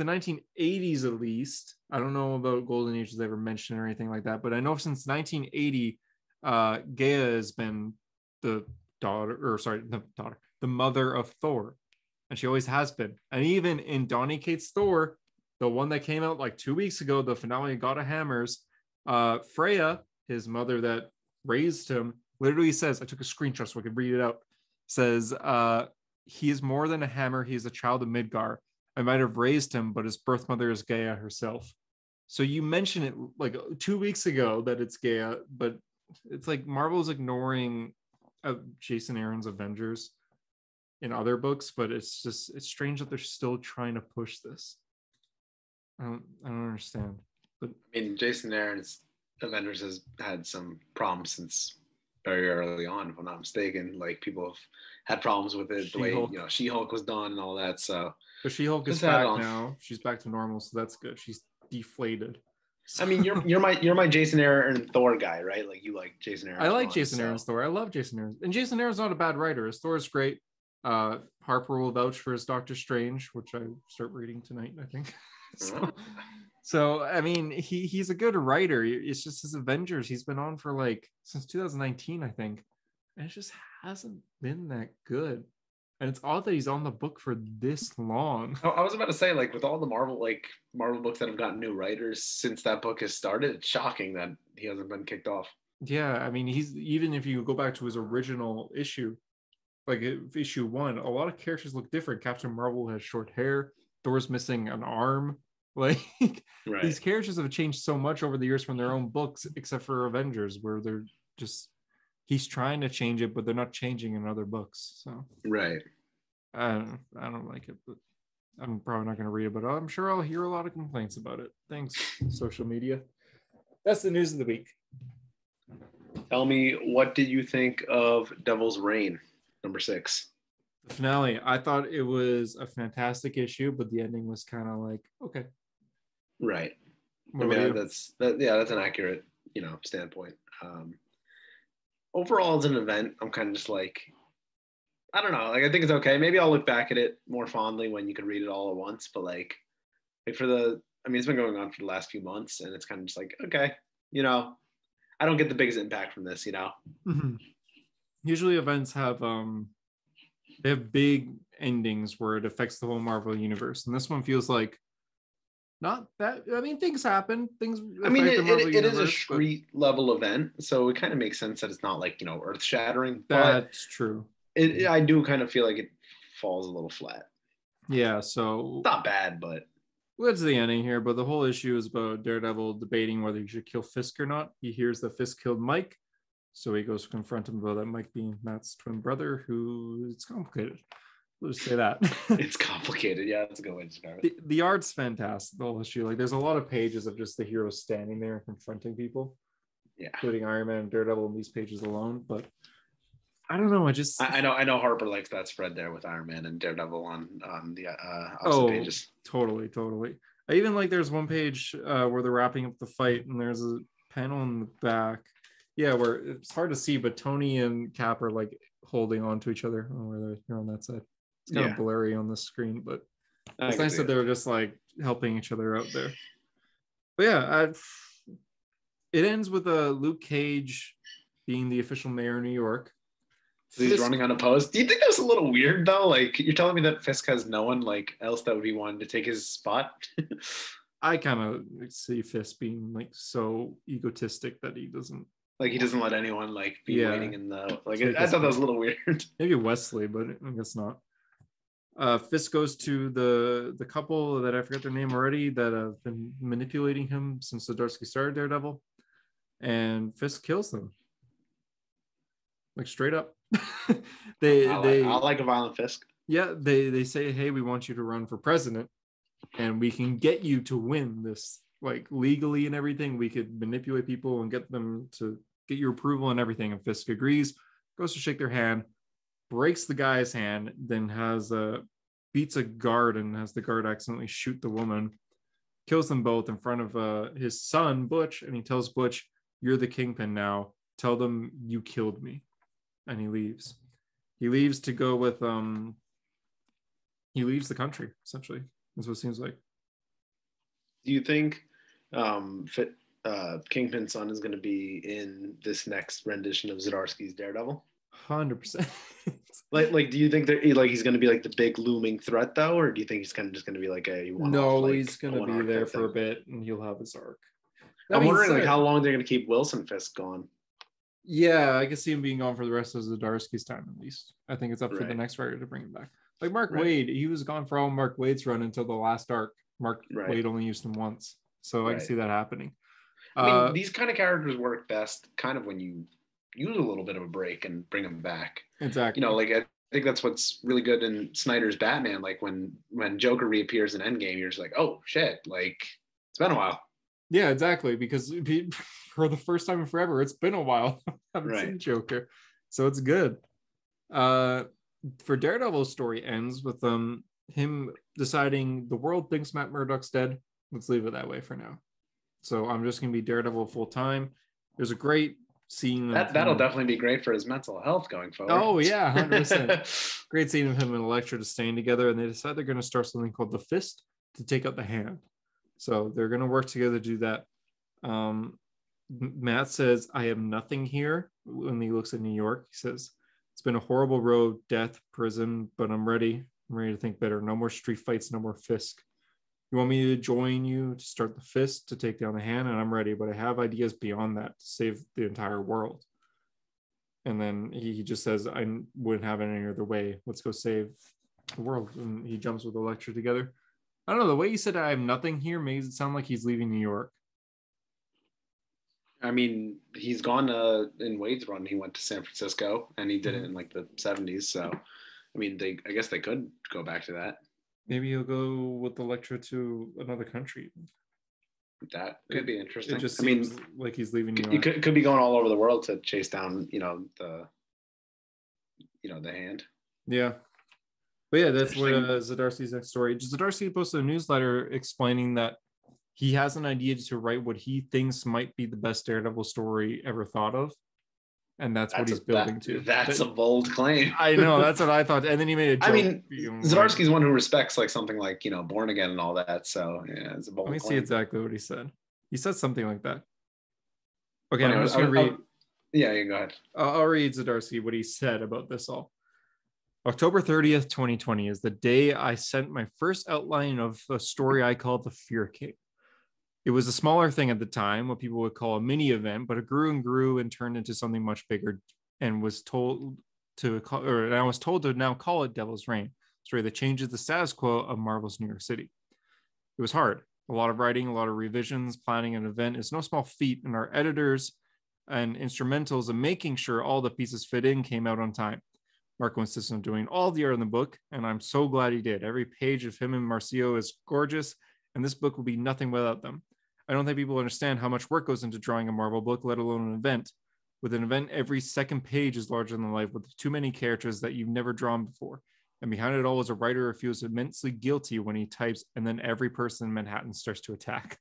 1980s at least. I don't know about Golden Ages ever mentioned or anything like that, but I know since 1980, Gaia has been the the mother of Thor, and she always has been. And even in Donny Cates' Thor, the one that came out like 2 weeks ago, the finale of God of Hammers, Freya, his mother that raised him, literally says, I took a screenshot so I could read it out, says, he is more than a hammer, he is a child of Midgar. I might have raised him, but his birth mother is Gaia herself. So you mentioned it like 2 weeks ago that it's Gaia, but it's like Marvel's ignoring Jason Aaron's Avengers in other books, but it's strange that they're still trying to push this. I don't understand. But I mean, Jason Aaron's Avengers has had some problems since very early on, if I'm not mistaken. Like, people have had problems with it, the way, She-Hulk. you know, She-Hulk was done and all that. So but She-Hulk is back now. She's back to normal, so that's good. She's deflated. So. I mean, you're my Jason Aaron Thor guy, right? Like, you like Jason Aaron. I like Jason Aaron's Thor. I love Jason Aaron, and Jason Aaron's not a bad writer. His Thor is great. Harper will vouch for his Doctor Strange, which I start reading tonight, I think. So I mean, he's a good writer. It's just his Avengers. He's been on for like since 2019, I think, and it just hasn't been that good. And it's odd that he's on the book for this long. I was about to say, like, with all the Marvel books that have gotten new writers since that book has started, it's shocking that he hasn't been kicked off. Yeah, I mean, even if you go back to his original issue, like issue 1, a lot of characters look different. Captain Marvel has short hair. Thor's missing an arm. Like, right. These characters have changed so much over the years from their own books, except for Avengers, where they're just, he's trying to change it, but they're not changing in other books. So right. I don't like it, but I'm probably not going to read it, but I'm sure I'll hear a lot of complaints about it. Thanks, social media. That's the news of the week. Tell me, what did you think of Devil's Reign, number 6? The finale. I thought it was a fantastic issue, but the ending was kind of like, okay. Right. I mean, that's an accurate, standpoint. Overall, as an event, I'm kind of just like, I don't know. Like, I think it's okay. Maybe I'll look back at it more fondly when you can read it all at once. But like it's been going on for the last few months, and it's kind of just like, okay, I don't get the biggest impact from this, Mm-hmm. Usually events have they have big endings where it affects the whole Marvel universe, and this one feels like not that. I mean, things happen. Things. I mean, it is a street level event, so it kind of makes sense that it's not like earth shattering. That's true. I do kind of feel like it falls a little flat. Yeah, so it's not bad, but that's the ending here. But the whole issue is about Daredevil debating whether he should kill Fisk or not. He hears that Fisk killed Mike, so he goes to confront him about that, Mike being Matt's twin brother, who it's complicated. We'll just say that. It's complicated. Yeah, that's a good way to describe it. The art's fantastic, the whole issue. Like, there's a lot of pages of just the heroes standing there and confronting people. Yeah. Including Iron Man and Daredevil in these pages alone. But I don't know. I know Harper likes that spread there with Iron Man and Daredevil on the opposite pages. Totally. I even like there's one page where they're wrapping up the fight, and there's a panel in the back. Yeah, where it's hard to see, but Tony and Cap are like holding on to each other. Where they're on that side. It's kind of blurry on the screen, but it's nice that they're just like helping each other out there. But yeah, it ends with Luke Cage being the official mayor of New York. So he's running unopposed. Do you think that was a little weird though? Like, you're telling me that Fisk has no one like else that would be wanting to take his spot? I kind of see Fisk being like so egotistic that he doesn't let anyone like be waiting in the like. I thought that was a little weird. Maybe Wesley, but I guess not. Fisk goes to the couple that I forgot their name already that have been manipulating him since Zdarsky started Daredevil, and Fisk kills them. Like, straight up. I like a violent Fisk. Yeah, they say, hey, we want you to run for president, and we can get you to win this, like, legally and everything. We could manipulate people and get them to get your approval and everything. And Fisk agrees, goes to shake their hand, breaks the guy's hand, then beats a guard and has the guard accidentally shoot the woman, kills them both in front of his son Butch, and he tells Butch, you're the Kingpin now, tell them you killed me. And he leaves. He leaves to go with he leaves the country, essentially. That's what it seems like. Do you think Kingpin's son is going to be in this next rendition of Zdarsky's Daredevil? 100%. Like, do you think that he's going to be like the big looming threat though, or do you think he's kind of just going to be like a one-off? No, like, he's going to be there for a bit, and he'll have his arc. I'm wondering like how long they're going to keep Wilson Fisk gone. Yeah, I can see him being gone for the rest of Zdarsky's time at least. I think it's up for the next writer to bring him back. Like Mark Waid, he was gone for all Mark Waid's run until the last arc. Mark Waid only used him once, so I can see that happening. I mean, these kind of characters work best kind of when you use a little bit of a break and bring them back. Exactly. You know, like I think that's what's really good in Snyder's Batman. Like when Joker reappears in Endgame, you're just like, oh shit, like it's been a while. Yeah, exactly. Because for the first time in forever, it's been a while. I haven't seen Joker, so it's good. For Daredevil's story ends with him deciding the world thinks Matt Murdock's dead. Let's leave it that way for now. So I'm just gonna be Daredevil full time. There's a great scene that'll definitely be great for his mental health going forward. Oh yeah, 100%. Great scene of him and Elektra just staying together, and they decide they're going to start something called the Fist to take out the Hand. So they're going to work together to do that. Matt says, I have nothing here. When he looks at New York, he says, it's been a horrible road, death, prison, but I'm ready to think better. No more street fights, no more Fisk. You want me to join you to start the Fist to take down the Hand? And I'm ready, but I have ideas beyond that to save the entire world. And then he just says, I wouldn't have it any other way. Let's go save the world. And he jumps with Elektra together. I don't know. The way he said, I have nothing here makes it sound like he's leaving New York. I mean, he's gone in Wade's run. He went to San Francisco and he did it in like the 70s. So, I mean, I guess they could go back to that. Maybe he'll go with Elektra to another country. That could be interesting. It just seems like he's leaving New York. He could be going all over the world to chase down, the Hand. Yeah. But yeah, that's what Zdarsky's next story. Zdarsky posted a newsletter explaining that he has an idea to write what he thinks might be the best Daredevil story ever thought of. And that's what he's building to. That's a bold claim. I know, that's what I thought. And then he made a joke. I mean, Zdarsky's one who respects like something like, Born Again and all that. So yeah, it's a bold claim. Let me see exactly what he said. He said something like that. Okay, I'm just going to read. Yeah, go ahead. I'll read Zdarsky what he said about this all. October 30th, 2020 is the day I sent my first outline of a story I called The Fear King. It was a smaller thing at the time, what people would call a mini event, but it grew and grew and turned into something much bigger, and was told to now call it Devil's Reign, a story that changes the status quo of Marvel's New York City. It was hard. A lot of writing, a lot of revisions. Planning an event is no small feat, and our editors and instrumentals in making sure all the pieces fit in came out on time. Marco insisted on doing all the art in the book, and I'm so glad he did. Every page of him and Marcio is gorgeous, and this book will be nothing without them. I don't think people understand how much work goes into drawing a Marvel book, let alone an event. With an event, every second page is larger than life, with too many characters that you've never drawn before. And behind it all is a writer who feels immensely guilty when he types, and then every person in Manhattan starts to attack.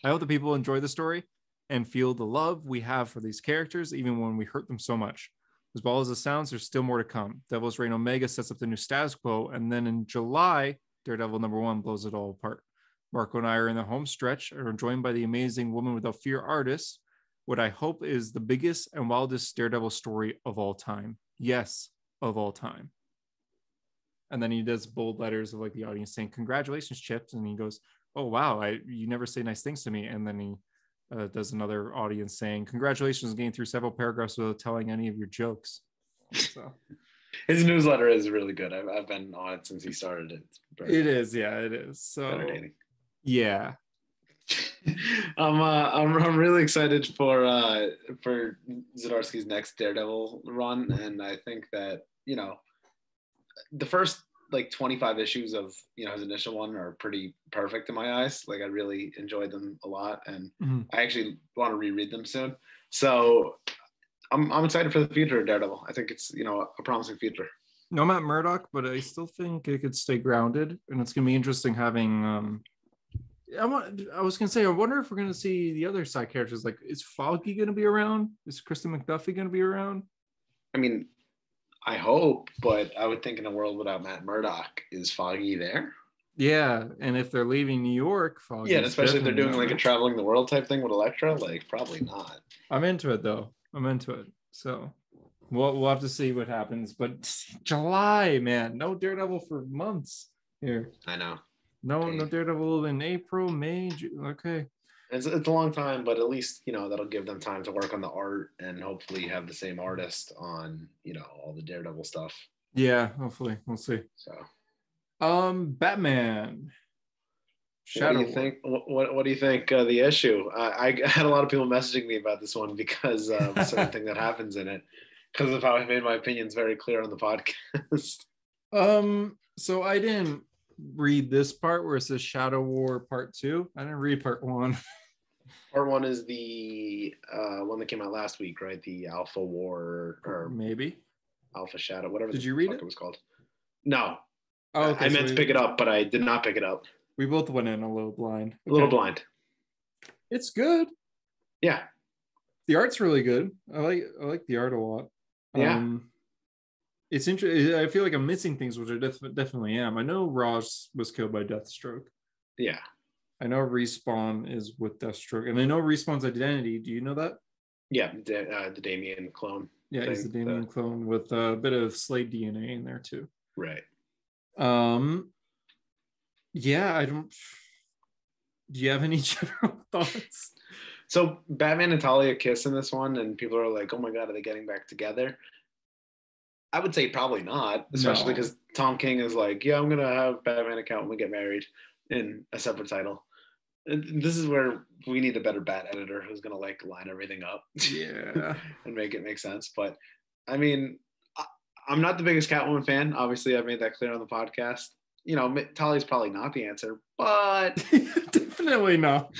I hope that people enjoy the story and feel the love we have for these characters, even when we hurt them so much. As well as it sounds, there's still more to come. Devil's Reign Omega sets up the new status quo, and then in July, Daredevil #1 blows it all apart. Marco and I are in the home stretch and are joined by the amazing Woman Without Fear artist, what I hope is the biggest and wildest Daredevil story of all time. Yes, of all time. And then he does bold letters of like the audience saying, congratulations, Chips. And he goes, oh, wow, you never say nice things to me. And then he does another audience saying, congratulations on getting through several paragraphs without telling any of your jokes. So his newsletter is really good. I've been on it since he started it. It is. So entertaining. Yeah. I'm really excited for Zdarsky's next Daredevil run, and I think that the first like 25 issues of his initial one are pretty perfect in my eyes. Like I really enjoyed them a lot, and I actually want to reread them soon. So I'm excited for the future of Daredevil. I think it's a promising future. No Matt Murdock, but I still think it could stay grounded, and it's gonna be interesting having. I was gonna say, I wonder if we're gonna see the other side characters. Like, is Foggy gonna be around? Is Kristen McDuffie gonna be around? I mean, I hope, but I would think in a world without Matt Murdock, is Foggy there? Yeah, and if they're leaving New York, Yeah, and Foggy's especially if they're definitely doing not like a rich. traveling the world type thing with Elektra, like probably not. I'm into it though. I'm into it. So we'll have to see what happens. But July, man, no Daredevil for months here. I know. No Daredevil in April, May, June. Okay. It's a long time, but at least that'll give them time to work on the art and hopefully have the same artist on all the Daredevil stuff. Yeah, hopefully we'll see. So, Batman. what do Shadow you War. think? What do you think the issue? I had a lot of people messaging me about this one because of a certain thing that happens in it, because of how I made my opinions very clear on the podcast. So I didn't read this part where it says Shadow War Part 2. I didn't read Part 1. Part 1 is the one that came out last week, right? The Alpha War or Maybe. Alpha Shadow, whatever. Did you read fuck it? it was called? No. Oh, okay. I meant to pick it up, but I did not pick it up. We both went in a little blind. Okay. A little blind. It's good. Yeah. The art's really good. I like the art a lot. Yeah. It's interesting. I feel like I'm missing things, which I definitely am. I know Ross was killed by Deathstroke. Yeah. I know Respawn is with Deathstroke, and I know Respawn's identity. Do you know that? Yeah, the Damien clone. Yeah, he's the Damien clone with a bit of Slade DNA in there too. Right. Yeah, I don't. Do you have any general thoughts? So Batman and Talia kiss in this one, and people are like, "Oh my god, are they getting back together?" I would say probably not, especially because Tom King is like, "Yeah, I'm gonna have Batman account when we get married in a separate title." And this is where we need a better Bat editor who's gonna like line everything up, Yeah, and make it make sense. But I mean, I'm not the biggest Catwoman fan. Obviously, I've made that clear on the podcast. Talia's probably not the answer, but definitely not.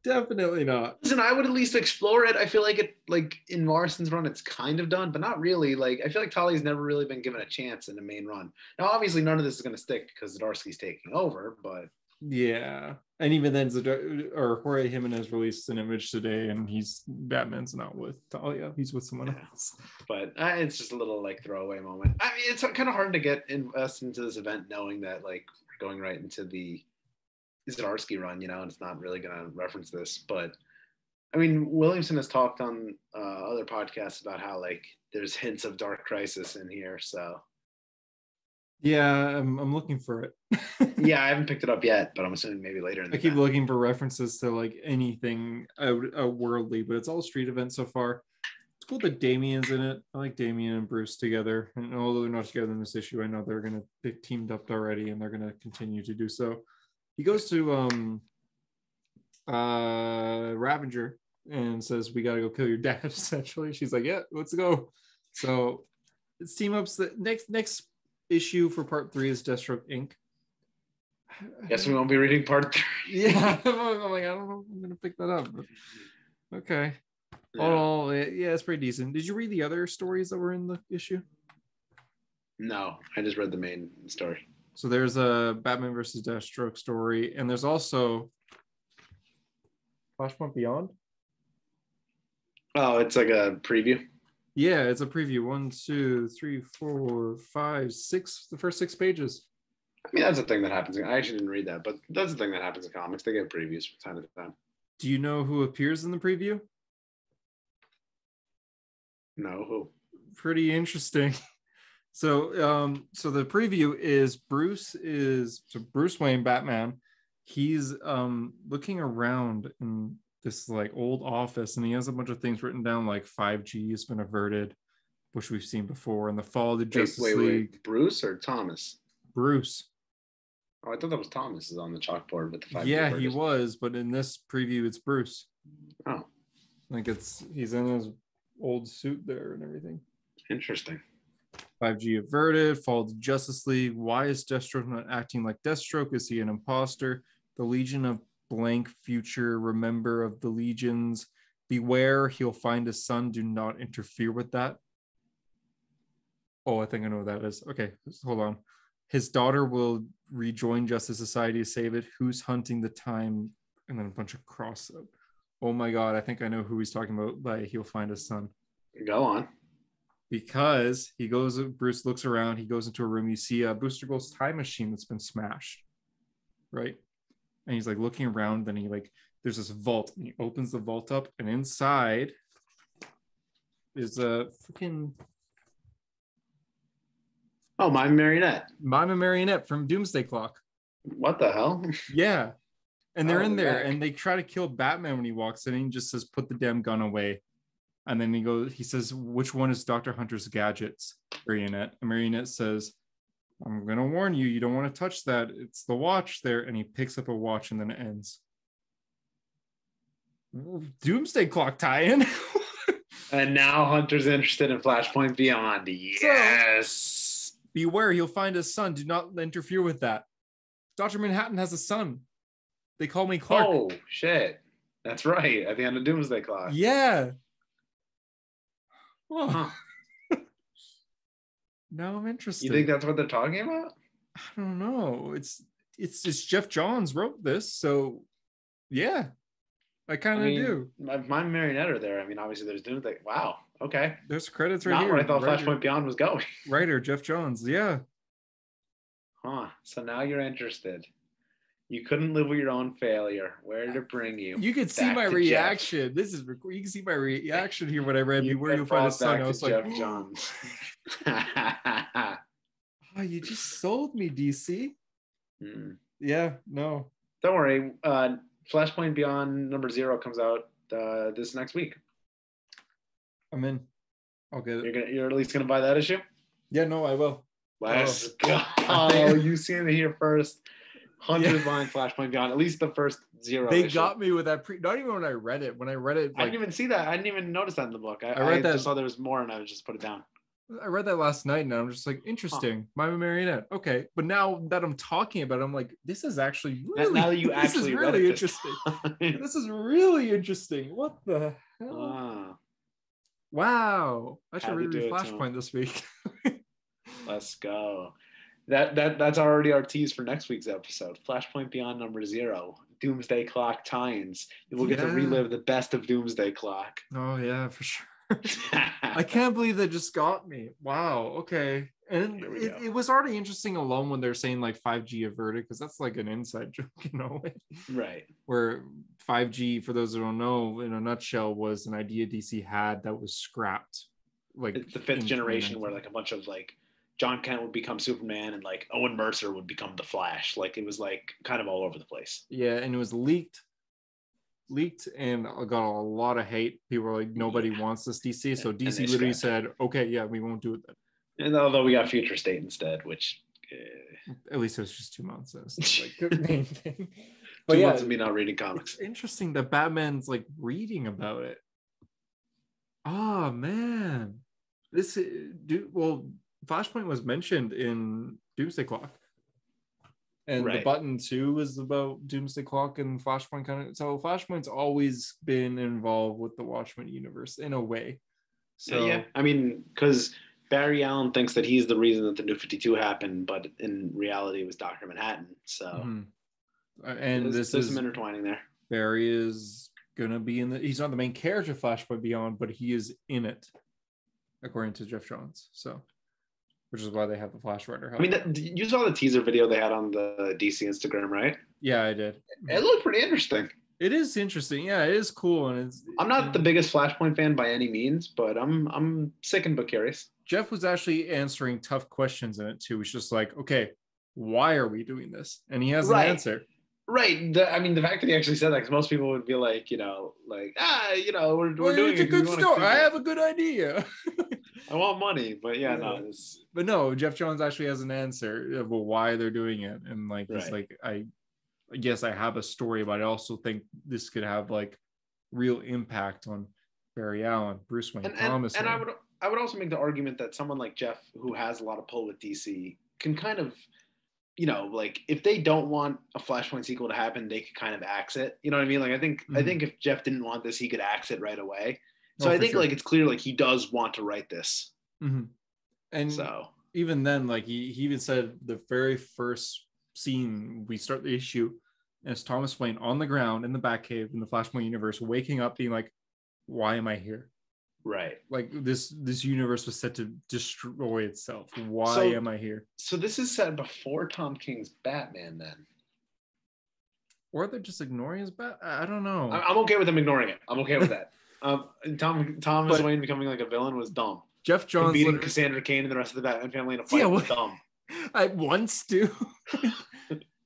Definitely not. Listen, I would at least explore it. I feel like in Morrison's run, it's kind of done, but not really. Like I feel like Talia's never really been given a chance in the main run. Now, obviously, none of this is going to stick because Zdarsky's taking over, but yeah, and even then, Jorge Jimenez released an image today, and Batman's not with Talia; he's with someone else. But it's just a little like throwaway moment. I mean, it's kind of hard to get invested into this event knowing that like we're going right into the Zdarsky run, and it's not really going to reference this. But I mean, Williamson has talked on other podcasts about how like there's hints of Dark Crisis in here. So yeah, I'm looking for it. Yeah, I haven't picked it up yet, but I'm assuming maybe later. I keep looking for references to like anything worldly, but it's all street events so far. It's cool that Damien's in it. I like Damien and Bruce together, and although they're not together in this issue, I know they've teamed up already, and they're gonna continue to do so. He goes to Ravager and says, "We gotta go kill your dad." Essentially, she's like, "Yeah, let's go." So it's team ups. The next issue for part 3 is Deathstroke Inc. Guess we won't be reading part 3. Yeah, I'm like, I don't know if I'm gonna pick that up, but okay. Yeah. Oh, yeah, it's pretty decent. Did you read the other stories that were in the issue? No, I just read the main story. So there's a Batman versus Deathstroke story, and there's also Flashpoint Beyond. Oh, it's like a preview. Yeah, it's a preview. 1, 2, 3, 4, 5, 6. The first 6 pages. I mean, that's a thing that happens. I actually didn't read that, but that's the thing that happens in comics. They get previews from time to time. Do you know who appears in the preview? No, who? Pretty interesting. So the preview is Bruce Wayne, Batman. He's looking around in this like old office, and he has a bunch of things written down like 5G has been averted, which we've seen before, in the fall of the Justice League. Wait, Bruce or Thomas? Bruce. Oh, I thought that was Thomas is on the chalkboard with the 5G. Yeah, he was, but in this preview, it's Bruce. Oh, like he's in his old suit there and everything. Interesting. 5G averted, fall of the Justice League. Why is Deathstroke not acting like Deathstroke? Is he an imposter? The Legion of blank future, remember of the legions. Beware, he'll find his son. Do not interfere with that. Oh, I think I know what that is. Okay, hold on. His daughter will rejoin Justice Society to save it. Who's hunting the time? And then a bunch of cross up. Oh my God, I think I know who he's talking about by he'll find his son. Go on. Because Bruce looks around, he goes into a room, you see a Booster Gold's time machine that's been smashed. right? And he's like looking around, then he like there's this vault, and he opens the vault up, and inside is a freaking My Marionette. Mime and Marionette from Doomsday Clock. What the hell? Yeah. And they're in there, back. and they try to kill Batman when he walks in, and he just says, "Put the damn gun away." And then he says, "Which one is Dr. Hunter's gadgets, Marionette?" And Marionette says, "I'm gonna warn you, you don't want to touch that. It's the watch there." And he picks up a watch, and then it ends. Doomsday Clock tie-in. And now Hunter's interested in Flashpoint Beyond. Yes. So, beware, he'll find his son. Do not interfere with that. Dr. Manhattan has a son. They call me Clark. Oh, shit. That's right. At the end of Doomsday Clock. Yeah. Oh. Huh. Now I'm interested. You think that's what they're talking about? I don't know. It's Jeff Johns wrote this, so yeah. I kind of do. My Marionette are there. I mean, obviously there's Doomsday. Wow. Okay. There's credits right Not here. where I thought Flashpoint Beyond was going. Writer Jeff Johns. Yeah. Huh. So now you're interested. You couldn't live with your own failure. Where did it bring you? You could see my reaction. This is you can see my reaction here when I read Beware You'll Find a Son. I was like, Jeff Johns. Oh, you just sold me, DC. Yeah, no. Don't worry. Flashpoint Beyond #0 comes out this next week. I'm in. I'll get it. You're at least gonna buy that issue? Yeah, no, I will. Let's go. Oh, you seen it here first. Hunter's buying Flashpoint Beyond, at least the first 0 They issue. got me with that not even when I read it. When I read it, I didn't even see that. I didn't even notice that in the book. I read that. Just saw there was more, and I just put it down. I read that last night, and I'm just like, interesting. Mime and Marionette. Okay, but now that I'm talking about it, I'm like, this is actually really. Now that you actually read really it interesting. This is really interesting. What the hell? Wow! I should read Flashpoint this week. Let's go. That's already our tease for next week's episode. Flashpoint Beyond #0. Doomsday Clock tie-ins. We'll get to relive the best of Doomsday Clock. Oh yeah, for sure. I can't believe they just got me. Wow. Okay. And it was already interesting alone when they're saying like 5G averted, because that's like an inside joke, you know? Right. Where 5G, for those who don't know, in a nutshell, was an idea DC had that was scrapped. Like it's the 5th generation, where like a bunch of like John Kent would become Superman and like Owen Mercer would become the Flash. Like it was like kind of all over the place. Yeah, and it was leaked and got a lot of hate. People were like, nobody wants this DC. So DC literally said, okay, yeah, we won't do it then. And although we got Future State instead, which at least it was just 2 months. That's like the main thing. But 2 months of me not reading comics. It's interesting that Batman's like reading about it. Oh man. Flashpoint was mentioned in Doomsday Clock. And the button too is about Doomsday Clock and Flashpoint kind of. So Flashpoint's always been involved with the Watchmen universe in a way. So yeah. I mean, because Barry Allen thinks that he's the reason that the New 52 happened, but in reality it was Dr. Manhattan. So and there's some intertwining there. Barry is gonna be he's not the main character of Flashpoint Beyond, but he is in it, according to Jeff Johns. So which is why they have the Flash Rider. I mean, you saw the teaser video they had on the DC Instagram, right? Yeah, I did. It looked pretty interesting. It is interesting. Yeah, it is cool, and I'm not the biggest Flashpoint fan by any means, but I'm sickened but curious. Jeff was actually answering tough questions in it too. He's just like, okay, why are we doing this? And he has an answer. Right. I mean, the fact that he actually said that, because most people would be like, we're doing it's a good story. I have a good idea. I want money, but But no, Jeff Johns actually has an answer of why they're doing it, and like it's like I guess I have a story, but I also think this could have like real impact on Barry Allen, Bruce Wayne, Thomas. And I would also make the argument that someone like Jeff, who has a lot of pull with DC, can kind of, like if they don't want a Flashpoint sequel to happen, they could kind of axe it. You know what I mean? Like I think if Jeff didn't want this, he could axe it right away. So I think like it's clear like he does want to write this. And so even then, like he even said the very first scene we start the issue, and it's Thomas Wayne on the ground in the Batcave in the Flashpoint universe, waking up being like, why am I here? Right. Like this universe was set to destroy itself. Why am I here? So this is set before Tom King's Batman then. or they're just ignoring his bet. I don't know. I'm okay with them ignoring it. I'm okay with that. Thomas But- Wayne becoming like a villain was dumb. Jeff Him Johns beating literally- Cassandra Cain and the rest of the Batman family in a fight was dumb. I once do.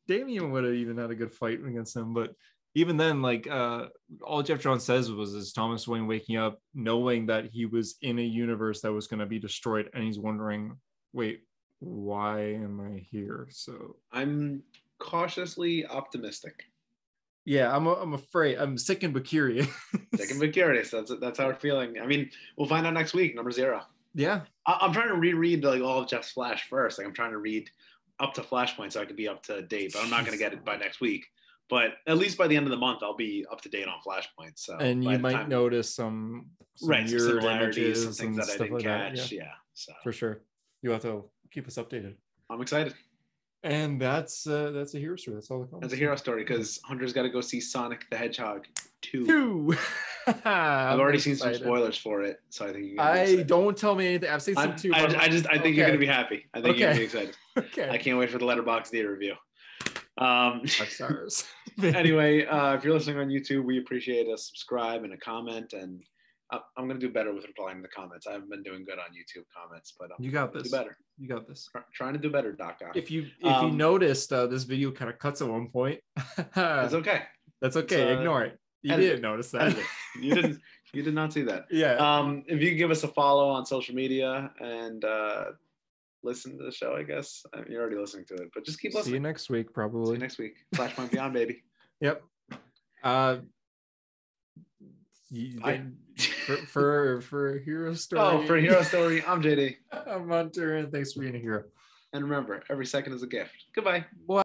Damian would have even had a good fight against him, but even then, like all Jeff Johns says is Thomas Wayne waking up knowing that he was in a universe that was going to be destroyed, and he's wondering, wait, why am I here? So I'm cautiously optimistic. yeah, I'm afraid. I'm sickened but curious. Second but curious. That's how we're feeling. I mean, we'll find out next week, number 0. Yeah. I'm trying to reread like all of Jeff's Flash first. Like I'm trying to read up to Flashpoint so I can be up to date. But I'm not going to get it by next week. But at least by the end of the month, I'll be up to date on Flashpoint. So And you might notice some right, some weird similarities, images some things and that I stuff didn't like catch. that. Yeah, so For sure. You have to keep us updated. I'm excited. And that's a hero story. That's all the That's a hero story because Hunter's got to go see Sonic the Hedgehog 2. 2. I've already seen some spoilers for it, so I think I don't tell me anything. I've seen some 2. I think you're gonna be happy. I think you're gonna be excited. Okay. I can't wait for the Letterboxd Day review. 5 stars. Anyway, if you're listening on YouTube, we appreciate a subscribe and a comment, and I'm gonna do better with replying to the comments. I haven't been doing good on YouTube comments, but you got this. Do better. You got this. Trying to do better, Doc. If you noticed, this video kind of cuts at one point. It's okay. That's okay. Ignore it. You didn't notice that. You did not see that. Yeah. If you can give us a follow on social media and listen to the show, I guess. I mean, you're already listening to it, but just keep listening. See you next week, probably. See you next week. Flashpoint Beyond, baby. Yep. For a hero story. Oh, for a hero story, I'm JD. I'm Hunter, and thanks for being a hero. And remember, every second is a gift. Goodbye. Bye.